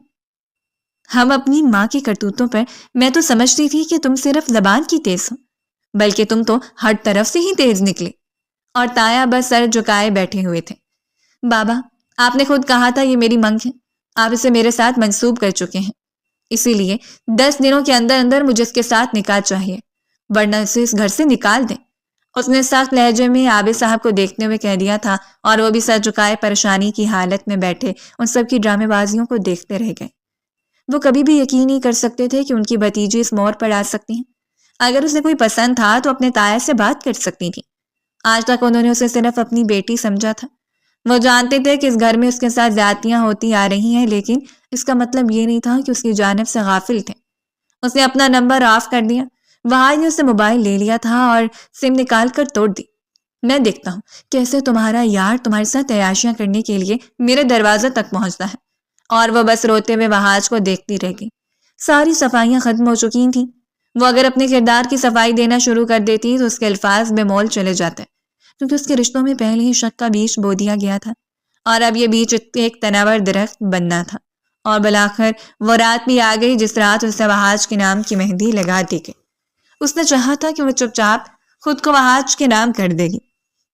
ہم اپنی ماں کی کرتوتوں پر، میں تو سمجھتی تھی کہ تم صرف زبان کی تیز ہو، بلکہ تم تو ہر طرف سے ہی تیز نکلے۔ اور تایا بس سر جھکائے بیٹھے ہوئے تھے۔ بابا، آپ نے خود کہا تھا یہ میری منگ ہے، آپ اسے میرے ساتھ منسوب کر چکے ہیں، اسی لیے 10 دنوں کے اندر اندر مجھے اس کے ساتھ نکاح چاہیے، ورنہ اسے اس گھر سے نکال دیں۔ اس نے سخت لہجے میں عابد صاحب کو دیکھتے ہوئے کہہ دیا تھا، اور وہ بھی سر جھکائے پریشانی کی حالت میں بیٹھے ان سب کی ڈرامے بازیوں کو دیکھتے رہ گئے۔ وہ کبھی بھی یقین نہیں کر سکتے تھے کہ ان کی بھتیجی اس موڑ پر آ سکتی ہیں۔ اگر اسے کوئی پسند تھا تو اپنے تایا سے بات کر سکتی تھی۔ آج تک انہوں نے اسے صرف اپنی بیٹی سمجھا تھا۔ وہ جانتے تھے کہ اس گھر میں اس کے ساتھ زیادتیاں ہوتی آ رہی ہیں، لیکن اس کا مطلب یہ نہیں تھا کہ اس کی جانب سے غافل تھے۔ اس نے اپنا نمبر آف کر دیا۔ وہاں نے اسے موبائل لے لیا تھا اور سم نکال کر توڑ دی۔ میں دیکھتا ہوں کیسے تمہارا یار تمہارے ساتھ عیاشیاں کرنے کے لیے میرے دروازے تک پہنچتا ہے۔ اور وہ بس روتے ہوئے وحاج کو دیکھتی رہ گئی۔ ساری صفائیاں ختم ہو چکی تھیں۔ وہ اگر اپنے کردار کی صفائی دینا شروع کر دیتی تو اس کے الفاظ بے مول چلے جاتے، کیونکہ اس کے رشتوں میں پہلے ہی شک کا بیج بو دیا گیا تھا، اور اب یہ بیج ایک تناور درخت بننا تھا۔ اور بلاخر وہ رات بھی آ گئی جس رات اسے وحاج کے نام کی مہندی لگا دی گئی۔ اس نے چاہا تھا کہ وہ چپ چاپ خود کو وحاج کے نام کر دے گی،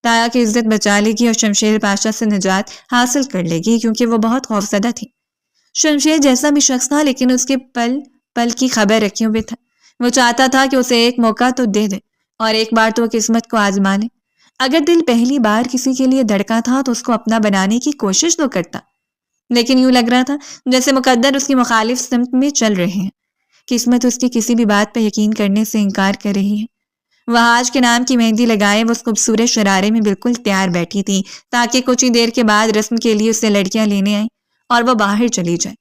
تایا کی عزت بچا لے گی اور شمشیر پاشا سے نجات حاصل کر لے گی، کیونکہ وہ بہت خوفزدہ تھی۔ شمشیر جیسا بھی شخص تھا، لیکن اس کے پل پل کی خبر رکھے ہوئے تھا۔ وہ چاہتا تھا کہ اسے ایک موقع تو دے دے، اور ایک بار تو وہ قسمت کو آزما لے۔ اگر دل پہلی بار کسی کے لیے دھڑکا تھا تو اس کو اپنا بنانے کی کوشش تو کرتا، لیکن یوں لگ رہا تھا جیسے مقدر اس کی مخالف سمت میں چل رہے ہیں۔ قسمت اس کی کسی بھی بات پہ یقین کرنے سے انکار کر رہی ہے۔ وحاج کے نام کی مہندی لگائے وہ اس خوبصورت شرارے میں بالکل تیار بیٹھی تھی، تاکہ کچھ ہی دیر کے بعد رسم کے لیے اسے لڑکیاں لینے آئیں اور وہ باہر چلی جائے۔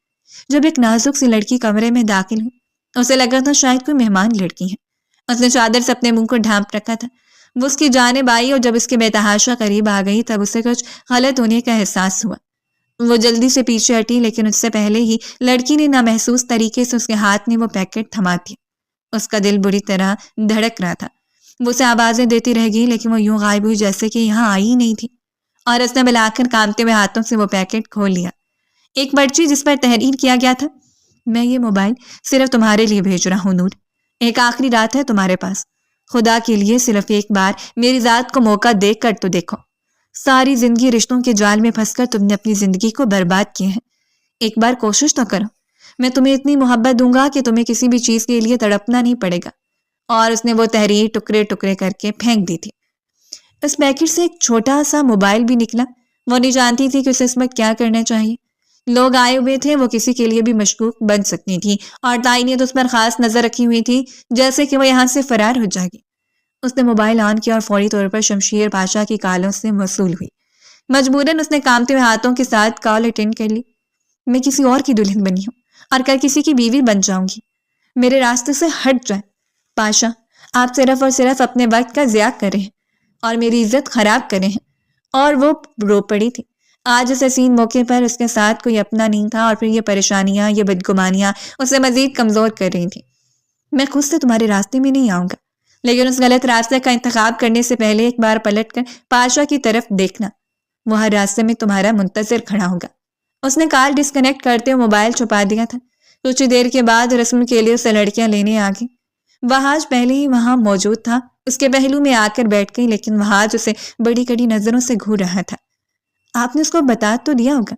جب ایک نازک سی لڑکی کمرے میں داخل ہوئی، اسے لگا تھا شاید کوئی مہمان لڑکی ہے۔ اس نے چادر سے اپنے منہ کو ڈھانپ رکھا تھا۔ وہ اس کی جانب آئی اور جب اس کے بے تحاشا قریب آ گئی تب اسے کچھ غلط ہونے کا احساس ہوا۔ وہ جلدی سے پیچھے ہٹی، لیکن اس سے پہلے ہی لڑکی نے نامحسوس طریقے سے اس کے ہاتھ میں وہ پیکٹ تھما دیا۔ اس کا دل بری طرح دھڑک رہا تھا۔ وہ اسے آوازیں دیتی رہ گئی، لیکن وہ یوں غائب ہوئی جیسے کہ یہاں آئی ہی نہیں تھی، اور اس نے بالآخر کانپتے ہوئے ہاتھوں سے وہ پیکٹ کھول لیا۔ ایک پرچی جس پر تحریر کیا گیا تھا، میں یہ موبائل صرف تمہارے لیے بھیج رہا ہوں نور، ایک آخری رات ہے تمہارے پاس، خدا کے لیے صرف ایک بار میری ذات کو موقع دے کر تو دیکھو۔ ساری زندگی رشتوں کے جال میں پھنس کر تم نے اپنی زندگی کو برباد کیے ہیں، ایک بار کوشش تو کرو، میں تمہیں اتنی محبت دوں گا کہ تمہیں کسی بھی چیز کے لیے تڑپنا نہیں پڑے گا۔ اور اس نے وہ تحریر ٹکڑے ٹکڑے کر کے پھینک دی تھی۔ اس پیکٹ سے ایک چھوٹا سا موبائل بھی نکلا۔ وہ نہیں جانتی تھی کہ اسے اس وقت کیا کرنا چاہیے۔ لوگ آئے ہوئے تھے، وہ کسی کے لیے بھی مشکوک بن سکتی تھی، اور تائی نے تو اس پر خاص نظر رکھی ہوئی تھی جیسے کہ وہ یہاں سے فرار ہو جائے گی۔ اس نے موبائل آن کیا اور فوری طور پر شمشیر پاشا کی کالوں سے موصول ہوئی۔ مجبوراً اس نے کامتے ہوئے ہاتھوں کے ساتھ کال اٹینڈ کر لی۔ میں کسی اور کی دلہن بنی ہوں اور کل کسی کی بیوی بن جاؤں گی، میرے راستے سے ہٹ جائیں۔ پاشا، آپ صرف اور صرف اپنے وقت کا ضیاع کر رہے ہیں اور میری عزت خراب کر رہے ہیں۔ اور وہ رو پڑی تھی۔ آج اس حسین موقع پر اس کے ساتھ کوئی اپنا نہیں تھا، اور پھر یہ پریشانیاں، یہ بدگمانیاں اسے مزید کمزور کر رہی تھیں۔ میں خود سے تمہارے راستے میں نہیں آؤں گا، لیکن اس غلط راستے کا انتخاب کرنے سے پہلے ایک بار پلٹ کر پاشا کی طرف دیکھنا، وہ ہر راستے میں تمہارا منتظر کھڑا ہوگا۔ اس نے کال ڈسکنیکٹ کرتے ہوئے موبائل چھپا دیا تھا۔ کچھ دیر کے بعد رسم کے لیے اسے لڑکیاں لینے آ گئی۔ وہاج پہلے ہی وہاں موجود تھا، اس کے پہلو میں آ کر بیٹھ گئی، لیکن وہاج اسے بڑی کڑی نظروں سے گھور رہا تھا۔ آپ نے اس کو بتا تو دیا ہوگا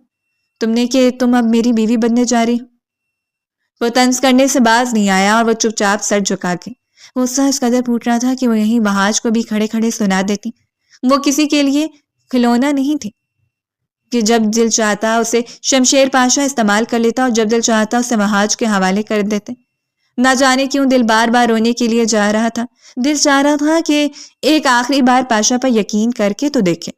تم نے کہ تم اب میری بیوی بننے جا رہی ہو؟ وہ طنز کرنے سے باز نہیں آیا اور وہ چپ چاپ سر جھکا گئی۔ غصہ اس قدر پھوٹ رہا تھا کہ وہ یہیں وہاج کو بھی کھڑے کھڑے سنا دیتی۔ وہ کسی کے لیے کھلونا نہیں تھی کہ جب دل چاہتا اسے شمشیر پاشا استعمال کر لیتا اور جب دل چاہتا اسے وہاج کے حوالے کر دیتے۔ نہ جانے کیوں دل بار بار رونے کے لیے جا رہا تھا۔ دل چاہ رہا تھا کہ ایک آخری بار پاشا پر یقین کر کے تو دیکھے۔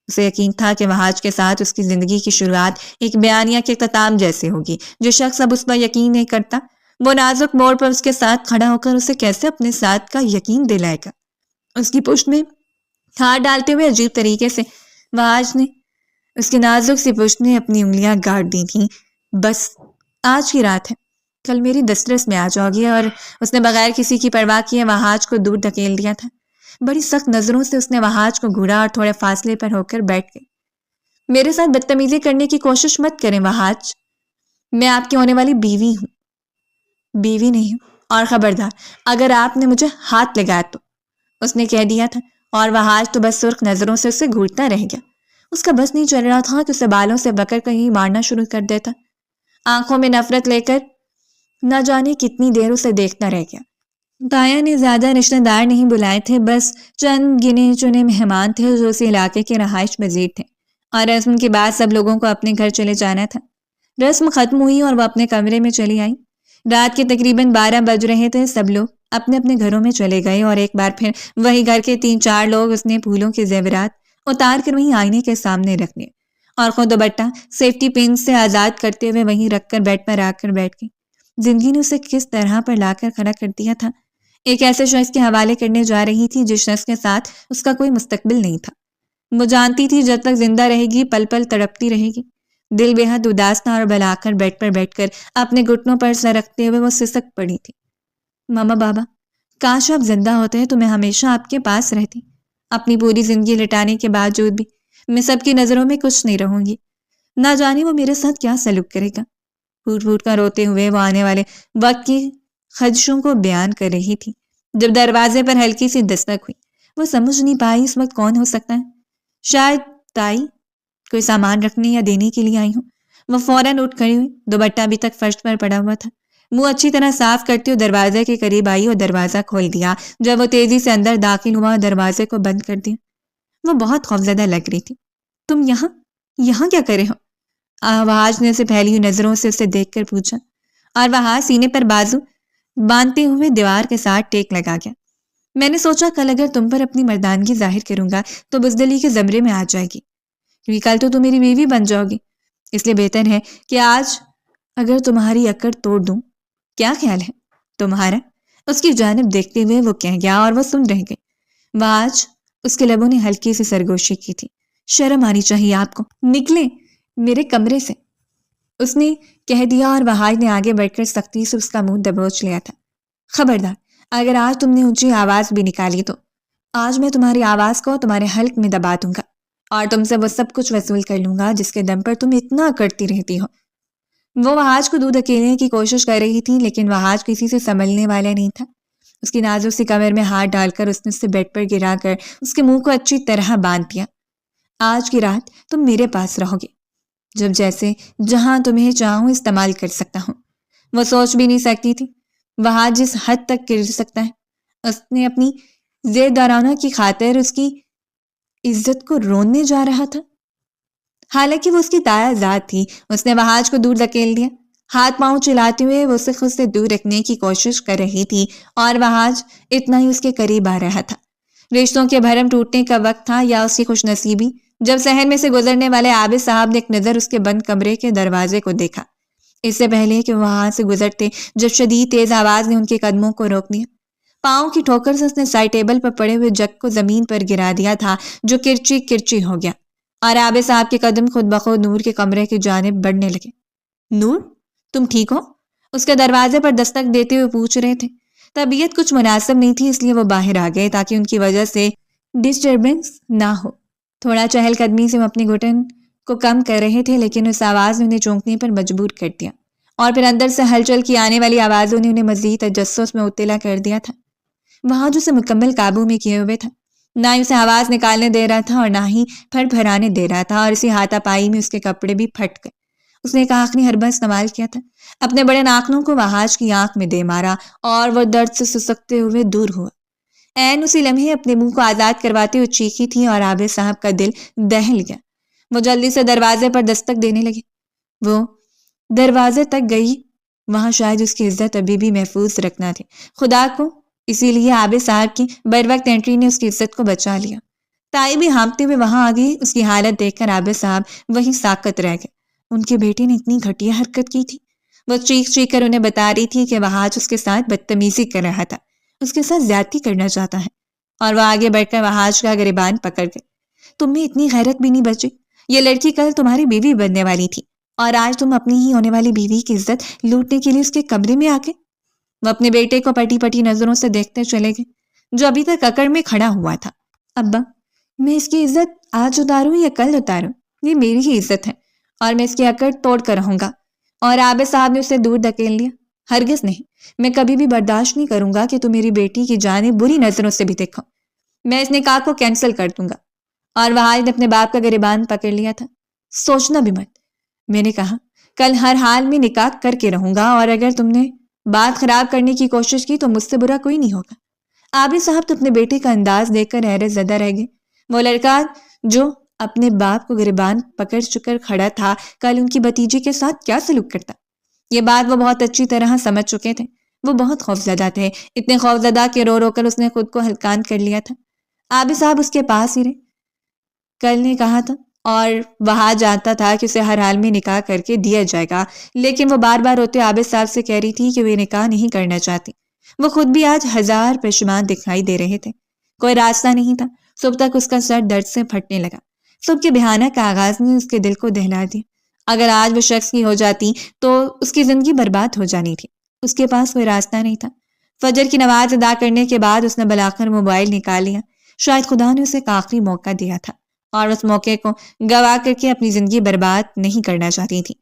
اسے یقین تھا کہ وہاج کے ساتھ اس کی زندگی کی شروعات ایک بیانیہ کے اختتام جیسے ہوگی۔ جو شخص اب اس پر یقین نہیں کرتا، وہ نازک موڑ پر اس کے ساتھ کھڑا ہو کر اسے کیسے اپنے ساتھ کا یقین دلائے گا؟ اس کی پشت میں ہاتھ ڈالتے ہوئے عجیب طریقے سے وہاج نے اس کی نازک سی پشت میں اپنی انگلیاں گاڑ دی تھیں۔ بس آج کی رات ہے، کل میری دسترس میں آ جاؤ گی۔ اور اس نے بغیر کسی کی پرواہ کیے وہاج کو دور دھکیل دیا تھا۔ بڑی سخت نظروں سے اس نے وہاج کو گھورا اور تھوڑے فاصلے پر ہو کر بیٹھ گئی۔ میرے ساتھ بدتمیزی کرنے کی کوشش مت کریں وہاج، میں آپ کی ہونے والی بیوی ہوں۔ بیوی نہیں ہوں، اور خبردار اگر آپ نے مجھے ہاتھ لگایا تو، اس نے کہہ دیا تھا، اور وہاج تو بس سرخ نظروں سے اسے گھورتا رہ گیا۔ اس کا بس نہیں چل رہا تھا کہ اسے بالوں سے پکڑ کر ہی مارنا شروع کر دیتا۔ آنکھوں میں نفرت لے کر نہ جانے کتنی دیر اسے دیکھتا رہ گیا۔ تایا نے زیادہ رشتہ دار نہیں بلائے تھے، بس چند گنے چنے مہمان تھے جو اسی علاقے کے رہائش پذیر تھے، اور رسم کے بعد سب لوگوں کو اپنے گھر چلے جانا تھا۔ رسم ختم ہوئی اور وہ اپنے کمرے میں چلی آئی۔ رات کے تقریباً 12 بج رہے تھے۔ سب لوگ اپنے اپنے گھروں میں چلے گئے اور ایک بار پھر وہی گھر کے 3-4 لوگ اس نے پھولوں کے زیورات اتار کر وہیں آئینے کے سامنے رکھ لیے اور خود دوپٹہ سیفٹی پن سے آزاد کرتے ہوئے وہیں رکھ کر بیڈ پر آ کر بیٹھ گئی۔ زندگی نے اسے کس طرح پر لا کر کھڑا کر دیا تھا، ایک ایسے شخص کے حوالے کرنے جا رہی تھی جس شخص کے ساتھ اس کا کوئی مستقبل نہیں تھا۔ وہ جانتی تھی جب تک زندہ رہے گی پل پل تڑپتی رہے گی۔ دل بے حد اداس تھا اور بلا کر بیڈ پر بیٹھ کر اپنے گھٹنوں پر سر رکھتے ہوئے وہ سسک پڑی تھی۔ ماما بابا، کاش آپ زندہ ہوتے تو میں ہمیشہ آپ کے پاس رہتی۔ اپنی پوری زندگی لٹانے کے باوجود بھی میں سب کی نظروں میں کچھ نہیں رہوں گی۔ نہ جانے وہ میرے ساتھ کیا سلوک کرے گا۔ پھوٹ پھوٹ کر روتے ہوئے وہ آنے والے وقت کی خدشوں کو بیان کر رہی تھی جب دروازے پر ہلکی سی دستک ہوئی۔ وہ سمجھ نہیں پائی اس وقت کون ہو سکتا ہے۔ شاید تائی کوئی سامان رکھنے یا دینے کے لیے آئی ہوں۔ وہ فوراً اٹھ کھڑی ہوئی، دوپٹہ ابھی تک فرش پر پڑا ہوا تھا۔ منہ اچھی طرح صاف کرتے ہوئے دروازے کے قریب آئی اور دروازہ کھول دیا۔ جب وہ تیزی سے اندر داخل ہوا اور دروازے کو بند کر دیا، وہ بہت خوفزدہ لگ رہی تھی۔ تم یہاں کیا کرے ہو؟ وہاج نے اسے پھیلی ہوئی نظروں سے اسے دیکھ کر پوچھا، اور وہاج سینے پر بازو باندھتے ہوئے دیوار کے ساتھ ٹیک لگا گیا۔ میں نے سوچا کل اگر تم پر اپنی مردانگی ظاہر کروں گا تو بزدلی کے زمرے میں آ جائے گی، کیونکہ کل تو تم میری بیوی بن جاؤ گی، اس لیے بہتر ہے کہ آج اگر تمہاری اکڑ توڑ دوں۔ کیا خیال ہے تمہارا؟ اس کی جانب دیکھتے ہوئے وہ کہہ گیا اور وہ سن رہ گئی۔ وہاج اس کے لبوں نے ہلکی سی سرگوشی کی تھی۔ شرم آنی چاہیے آپ کو، نکلیں میرے کمرے سے، اس نے کہہ دیا، اور وہاج نے آگے بڑھ کر سختی سے اس کا منہ دبوچ لیا تھا۔ خبردار اگر آج تم نے اونچی آواز بھی نکالی تو آج میں تمہاری آواز کو تمہارے حلق میں دبا دوں گا اور تم سے وہ سب کچھ وصول کر لوں گا جس کے دم پر تم اتنا کرتی رہتی ہو۔ وہ وہاج کو دودھ اکیلنے کی کوشش کر رہی تھی، لیکن وہاج کسی سے سنبھلنے والا نہیں تھا۔ اس کی نازک سی کمر میں ہاتھ ڈال کر اس نے اسے بیڈ پر گرا کر اس کے منہ کو اچھی طرح باندھ دیا۔ آج کی رات تم میرے پاس رہو گے، جب جیسے جہاں تمہیں چاہوں استعمال کر سکتا ہوں۔ وہ سوچ بھی نہیں سکتی تھی وہاج جس حد تک گر سکتا ہے۔ اس نے اپنی زیر دارانہ کی خاطر اس کی عزت کو روننے جا رہا تھا، حالانکہ وہ اس کی تایا ذات تھی۔ اس نے وہاج کو دور دھکیل دیا، ہاتھ پاؤں چلاتے ہوئے وہ اسے خود سے دور رکھنے کی کوشش کر رہی تھی، اور وہاج اتنا ہی اس کے قریب آ رہا تھا۔ رشتوں کے بھرم ٹوٹنے کا وقت تھا، یا اس کی خوش نصیبی جب صحن میں سے گزرنے والے عابد صاحب نے ایک نظر اس کے بند کمرے کے دروازے کو دیکھا، اس سے پہلے کہ وہ وہاں سے گزرتے جب شدید تیز آواز نے ان کے قدموں کو روک دیا۔ پاؤں کی ٹھوکر سے اس نے سائڈ ٹیبل پر پڑے ہوئے جگ کو زمین پر گرا دیا تھا، جو کرچی کرچی ہو گیا، اور عابد صاحب کے قدم خود بخود نور کے کمرے کی جانب بڑھنے لگے۔ نور، تم ٹھیک ہو؟ اس کے دروازے پر دستک دیتے ہوئے پوچھ رہے تھے۔ طبیعت کچھ مناسب نہیں تھی، اس لیے وہ باہر آ گئے تاکہ ان کی وجہ سے ڈسٹربنس نہ ہو۔ تھوڑا چہل قدمی سے وہ اپنی گھٹن کو کم کر رہے تھے، لیکن اس آواز نے انہیں چونکنے پر مجبور کر دیا، اور پھر اندر سے ہلچل کی آنے والی آوازوں نے انہیں مزید تجسس میں مبتلا کر دیا تھا۔ وہاں جو اسے مکمل قابو میں کیے ہوئے تھا، نہ ہی اسے آواز نکالنے دے رہا تھا اور نہ ہی پھڑ پھڑانے دے رہا تھا، اور اسی ہاتھا پائی میں اس کے کپڑے بھی پھٹ گئے۔ اس نے ایک آخری حربہ استعمال کیا تھا، اپنے بڑے ناخنوں کو وحاج کی آنکھ میں دے مارا اور وہ درد سے سسکتے ہوئے دور ہوا۔ عین اسی لمحے اپنے منہ کو آزاد کرواتے ہوئے چیخی تھی اور عابد صاحب کا دل دہل گیا۔ وہ جلدی سے دروازے پر دستک دینے لگے۔ وہ دروازے تک گئی، وہاں شاید اس کی عزت ابھی بھی محفوظ رکھنا تھی، خدا کو، اسی لیے عابد صاحب کی بروقت انٹری نے اس کی عزت کو بچا لیا۔ تائی بھی ہانپتے ہوئے وہاں آ گئی۔ اس کی حالت دیکھ کر عابد صاحب وہیں ساکت رہ گئے۔ ان کے بیٹے نے اتنی گھٹیا حرکت کی تھی؟ وہ چیخ چیخ کر انہیں بتا رہی تھی کہ وحاج اس کے ساتھ بدتمیزی کر رہا تھا، اس کے ساتھ زیادتی کرنا چاہتا ہے، اور وہ آگے بڑھ کر وحاج کا گریبان پکڑ گئے۔ تم میں اتنی غیرت بھی نہیں بچی؟ یہ لڑکی کل تمہاری بیوی بننے والی تھی، اور آج تم اپنی ہی ہونے والی بیوی کی عزت لوٹنے کے لیے اس کے کمرے میں آ کے۔ وہ اپنے بیٹے کو پٹی پٹی نظروں سے دیکھتے چلے گئے، جو ابھی تک اکڑ میں کھڑا ہوا تھا۔ ابا، میں اس کی عزت آج اتاروں یا کل اتاروں، یہ میری ہی عزت ہے، اور میں اس کی اکڑ توڑ کر رہوں گا۔ اور عابد صاحب نے اسے دور دھکیل لیا۔ ہرگز نہیں، میں کبھی بھی برداشت نہیں کروں گا کہ تم میری بیٹی کی جانب بری نظروں سے بھی دیکھو۔ میں اس نکاح کو کینسل کر دوں گا۔ اور وحاج نے اپنے باپ کا گریبان پکڑ لیا تھا۔ سوچنا بھی مت، میں نے کہا، کل ہر حال میں نکاح کر کے رہوں گا، اور اگر تم نے بات خراب کرنے کی کوشش کی تو مجھ سے برا کوئی نہیں ہوگا۔ عابد صاحب تو اپنے بیٹے کا انداز دیکھ کر حیرت زدہ رہ گئے۔ وہ لڑکا جو اپنے باپ کو گریبان پکڑ چکر کھڑا تھا، کل ان کی بھتیجی کے ساتھ کیا سلوک کرتا؟ یہ بات وہ بہت اچھی طرح سمجھ چکے تھے۔ وہ بہت خوفزدہ تھے، اتنے خوفزدہ کہ رو رو کر اس نے خود کو ہلکان کر لیا تھا۔ عابد صاحب اس کے پاس ہی رہے۔ کل نے کہا تھا، اور وہاں جانتا تھا کہ اسے ہر حال میں نکاح کر کے دیا جائے گا، لیکن وہ بار بار روتے عابد صاحب سے کہہ رہی تھی کہ وہ نکاح نہیں کرنا چاہتی۔ وہ خود بھی آج ہزار پشیمان دکھائی دے رہے تھے۔ کوئی راستہ نہیں تھا۔ صبح تک اس کا سر درد سے پھٹنے لگا۔ صبح کے بہانہ کا آغاز نے اس کے دل کو دہلا دیا۔ اگر آج وہ شخص کی ہو جاتی تو اس کی زندگی برباد ہو جانی تھی۔ اس کے پاس کوئی راستہ نہیں تھا۔ فجر کی نماز ادا کرنے کے بعد اس نے بلاخر موبائل نکال لیا۔ شاید خدا نے اسے ایک آخری موقع دیا تھا، اور اس موقع کو گوا کر کے اپنی زندگی برباد نہیں کرنا چاہتی تھی۔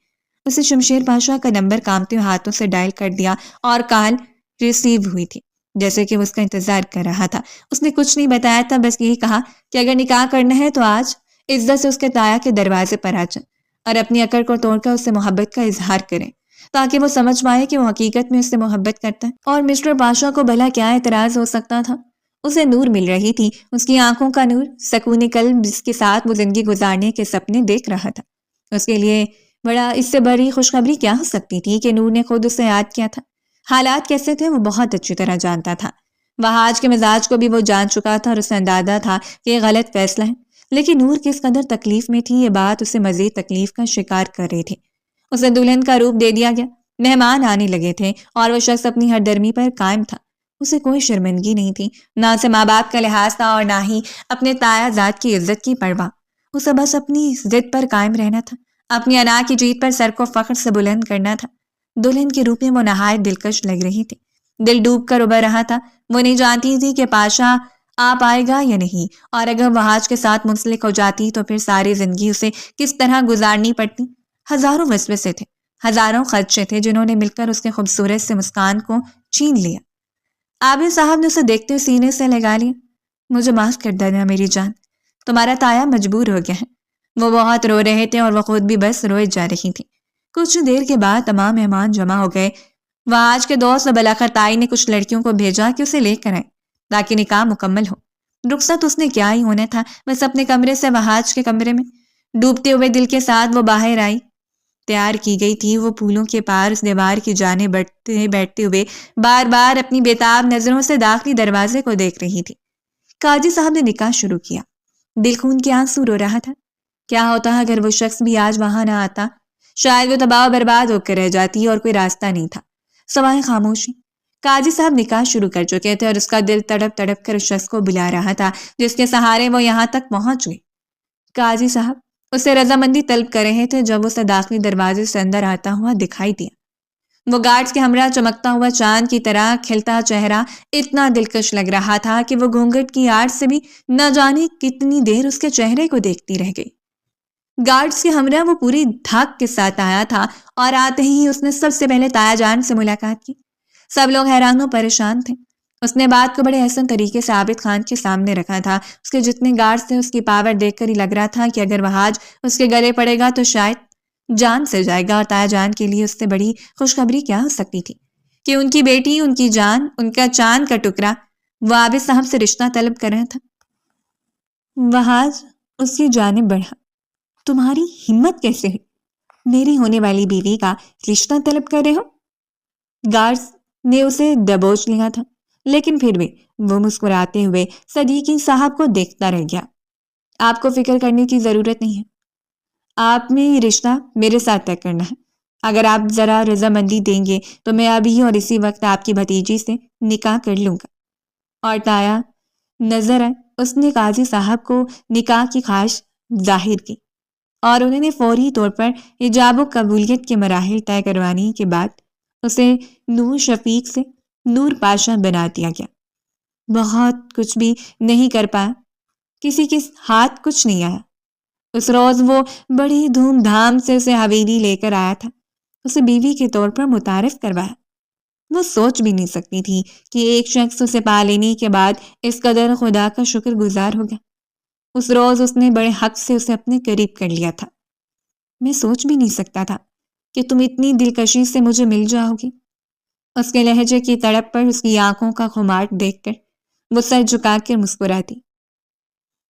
اسے شمشیر پاشا کا نمبر کانپتے ہوئے ہاتھوں سے ڈائل کر دیا، اور کال ریسیو ہوئی تھی، جیسے کہ وہ اس کا انتظار کر رہا تھا۔ اس نے کچھ نہیں بتایا تھا، بس یہی کہا کہ اگر نکاح کرنا ہے تو آج عزت سے اس کے تایا کے دروازے پر آ جائیں، اور اپنی اکڑ کو توڑ کر اس سے محبت کا اظہار کریں، تاکہ وہ سمجھ پائے کہ وہ حقیقت میں اس سے محبت کرتا ہے۔ اور مسٹر پاشا کو بھلا کیا اعتراض ہو سکتا تھا؟ اسے نور مل رہی تھی، اس کی آنکھوں کا نور، سکون قلب جس کے ساتھ وہ زندگی گزارنے کے سپنے دیکھ رہا تھا۔ اس کے لیے بڑا اس سے بڑی خوشخبری کیا ہو سکتی تھی کہ نور نے خود اسے یاد کیا تھا۔ حالات کیسے تھے وہ بہت اچھی طرح جانتا تھا۔ وحاج کے مزاج کو بھی وہ جان چکا تھا، اور اسے اندازہ تھا کہ یہ غلط فیصلہ ہے، لیکن نور کس قدر تکلیف میں تھی، یہ بات اسے مزید تکلیف کا شکار کر رہی تھی۔ اسے دلہن کا روپ دے دیا گیا، مہمان آنے لگے تھے، اور وہ شخص اپنی ہر درمی پر قائم تھا۔ اسے کوئی شرمندگی نہیں تھی، نہ اسے ماں باپ کا لحاظ تھا، اور نہ ہی اپنے تایا ذات کی عزت کی پرواہ۔ اسے بس اپنی ضد پر قائم رہنا تھا، اپنی انا کی جیت پر سر کو فخر سے بلند کرنا تھا۔ دلہن کے روپ میں وہ نہایت دلکش لگ رہی تھی۔ دل ڈوب کر ابھر رہا تھا۔ وہ نہیں جانتی تھی کہ پاشا آ پائے گا یا نہیں، اور اگر وحاج کے ساتھ منسلک ہو جاتی تو پھر ساری زندگی اسے کس طرح گزارنی پڑتی۔ ہزاروں وسوسے تھے، ہزاروں خدشے تھے، جنہوں نے مل کر اس کے خوبصورت سے مسکان کو چھین لیا۔ عابد صاحب نے اسے دیکھتے ہوئے سینے سے لگا لیا۔ مجھے معاف کر دینا میری جان، تمہارا تایا مجبور ہو گیا ہے۔ وہ بہت رو رہے تھے، اور وہ خود بھی بس روئے جا رہی تھی۔ کچھ دیر کے بعد تمام مہمان جمع ہو گئے۔ وحاج کے دوست بلاخر تائی نے کچھ لڑکیوں کو بھیجا کہ اسے لے کر آئے تاکہ نکاح مکمل ہو۔ رخصت اس نے کیا ہی ہونا تھا، بس اپنے کمرے سے وحاج کے کمرے میں ڈوبتے ہوئے دل کے ساتھ وہ باہر آئی۔ تیار کی گئی تھی، وہ پھولوں کے پار اس دیوار کی جانب بیٹھتے ہوئے بار بار اپنی بےتاب نظروں سے داخلی دروازے کو دیکھ رہی تھی۔ قاضی صاحب نے نکاح شروع کیا۔ دل خون کے آنسو رو رہا تھا۔ کیا ہوتا اگر وہ شخص بھی آج وہاں نہ آتا؟ شاید وہ تباہ و برباد ہو کر رہ جاتی، اور کوئی راستہ نہیں تھا سوائے خاموشی۔ قاضی صاحب نکاح شروع کر چکے تھے، اور اس کا دل تڑپ تڑپ کر اس شخص کو بلا رہا تھا جس کے سہارے وہ یہاں تک پہنچ گئی۔ قاضی صاحب اسے رضامندی طلب کر رہے تھے جب اسے داخلی دروازے سے اندر آتا ہوا دکھائی دیا۔ وہ گارڈز کے ہمراہ چمکتا ہوا چاند کی طرح کھلتا چہرہ اتنا دلکش لگ رہا تھا کہ وہ گھونگھٹ کی آڑ سے بھی نہ جانے کتنی دیر اس کے چہرے کو دیکھتی رہ گئی۔ گارڈز کے ہمراہ وہ پوری دھاک کے ساتھ آیا تھا اور آتے ہی اس نے سب سے پہلے تایا جان سے ملاقات کی۔ سب لوگ حیران و پریشان تھے۔ اس نے بات کو بڑے احسن طریقے سے عابد خان کے سامنے رکھا تھا۔ اس کے جتنے گارڈز تھے اس کی پاور دیکھ کر ہی لگ رہا تھا کہ اگر وہ آج اس کے گلے پڑے گا تو شاید جان سے جائے گا، اور تایا جان کے لیے اس سے بڑی خوشخبری کیا ہو سکتی تھی کہ ان کی بیٹی، ان کی جان، ان کا چاند کا ٹکڑا وہ عابد صاحب سے رشتہ طلب کر رہا تھا۔ وہاج اس کی جانب بڑھا۔ تمہاری ہمت کیسے ہے؟ میری ہونے والی بیوی کا رشتہ طلب کر رہے ہو؟ گارڈز نے اسے دبوچ لیا تھا، لیکن پھر بھی وہ مسکراتے ہوئے صدیقی صاحب کو دیکھتا رہ گیا۔ آپ کو فکر کرنے کی ضرورت نہیں ہے۔ آپ میں یہ رشتہ میرے ساتھ طے کرنا ہے۔ اگر آپ ذرا رضامندی دیں گے تو میں ابھی اور اسی وقت آپ کی بھتیجی سے نکاح کر لوں گا۔ اور تایا نظر آئے، اس نے قاضی صاحب کو نکاح کی خواہش ظاہر کی اور انہوں نے فوری طور پر ایجاب و قبولیت کے مراحل طے کروانے کے بعد اسے نور شفیق سے نور پاشا بنا دیا گیا۔ بہت کچھ بھی نہیں کر پایا، کسی کے ہاتھ کچھ نہیں آیا۔ اس روز وہ بڑی دھوم دھام سے اسے حویلی لے کر آیا تھا، اسے بیوی کے طور پر متعارف کروایا۔ وہ سوچ بھی نہیں سکتی تھی کہ ایک شخص اسے پا لینے کے بعد اس قدر خدا کا شکر گزار ہو گیا۔ اس روز اس نے بڑے حق سے اسے اپنے قریب کر لیا تھا۔ میں سوچ بھی نہیں سکتا تھا کہ تم اتنی دلکشی سے مجھے مل جاؤ گی۔ اس کے لہجے کی تڑپ پر، اس کی آنکھوں کا خمار دیکھ کر وہ سر جھکا کر مسکراتی،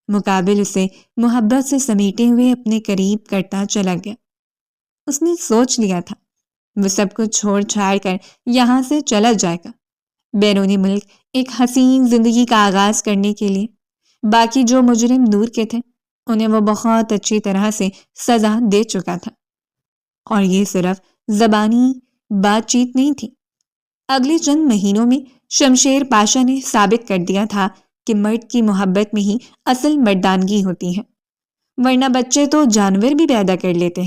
مقابل اسے محبت سے سمیٹے ہوئے اپنے قریب کرتا چلا گیا۔ اس نے سوچ لیا تھا وہ سب کچھ چھوڑ چھاڑ کر یہاں سے چلا جائے گا، بیرونی ملک ایک حسین زندگی کا آغاز کرنے کے لیے۔ باقی جو مجرم نور کے تھے انہیں وہ بہت اچھی طرح سے سزا دے چکا تھا، اور یہ صرف زبانی بات چیت نہیں تھی۔ اگلے چند مہینوں میں شمشیر پاشا نے ثابت کر دیا تھا کہ مرد کی محبت میں ہی اصل مردانگی ہوتی ہے، ورنہ بچے تو جانور بھی پیدا کر لیتے ہیں۔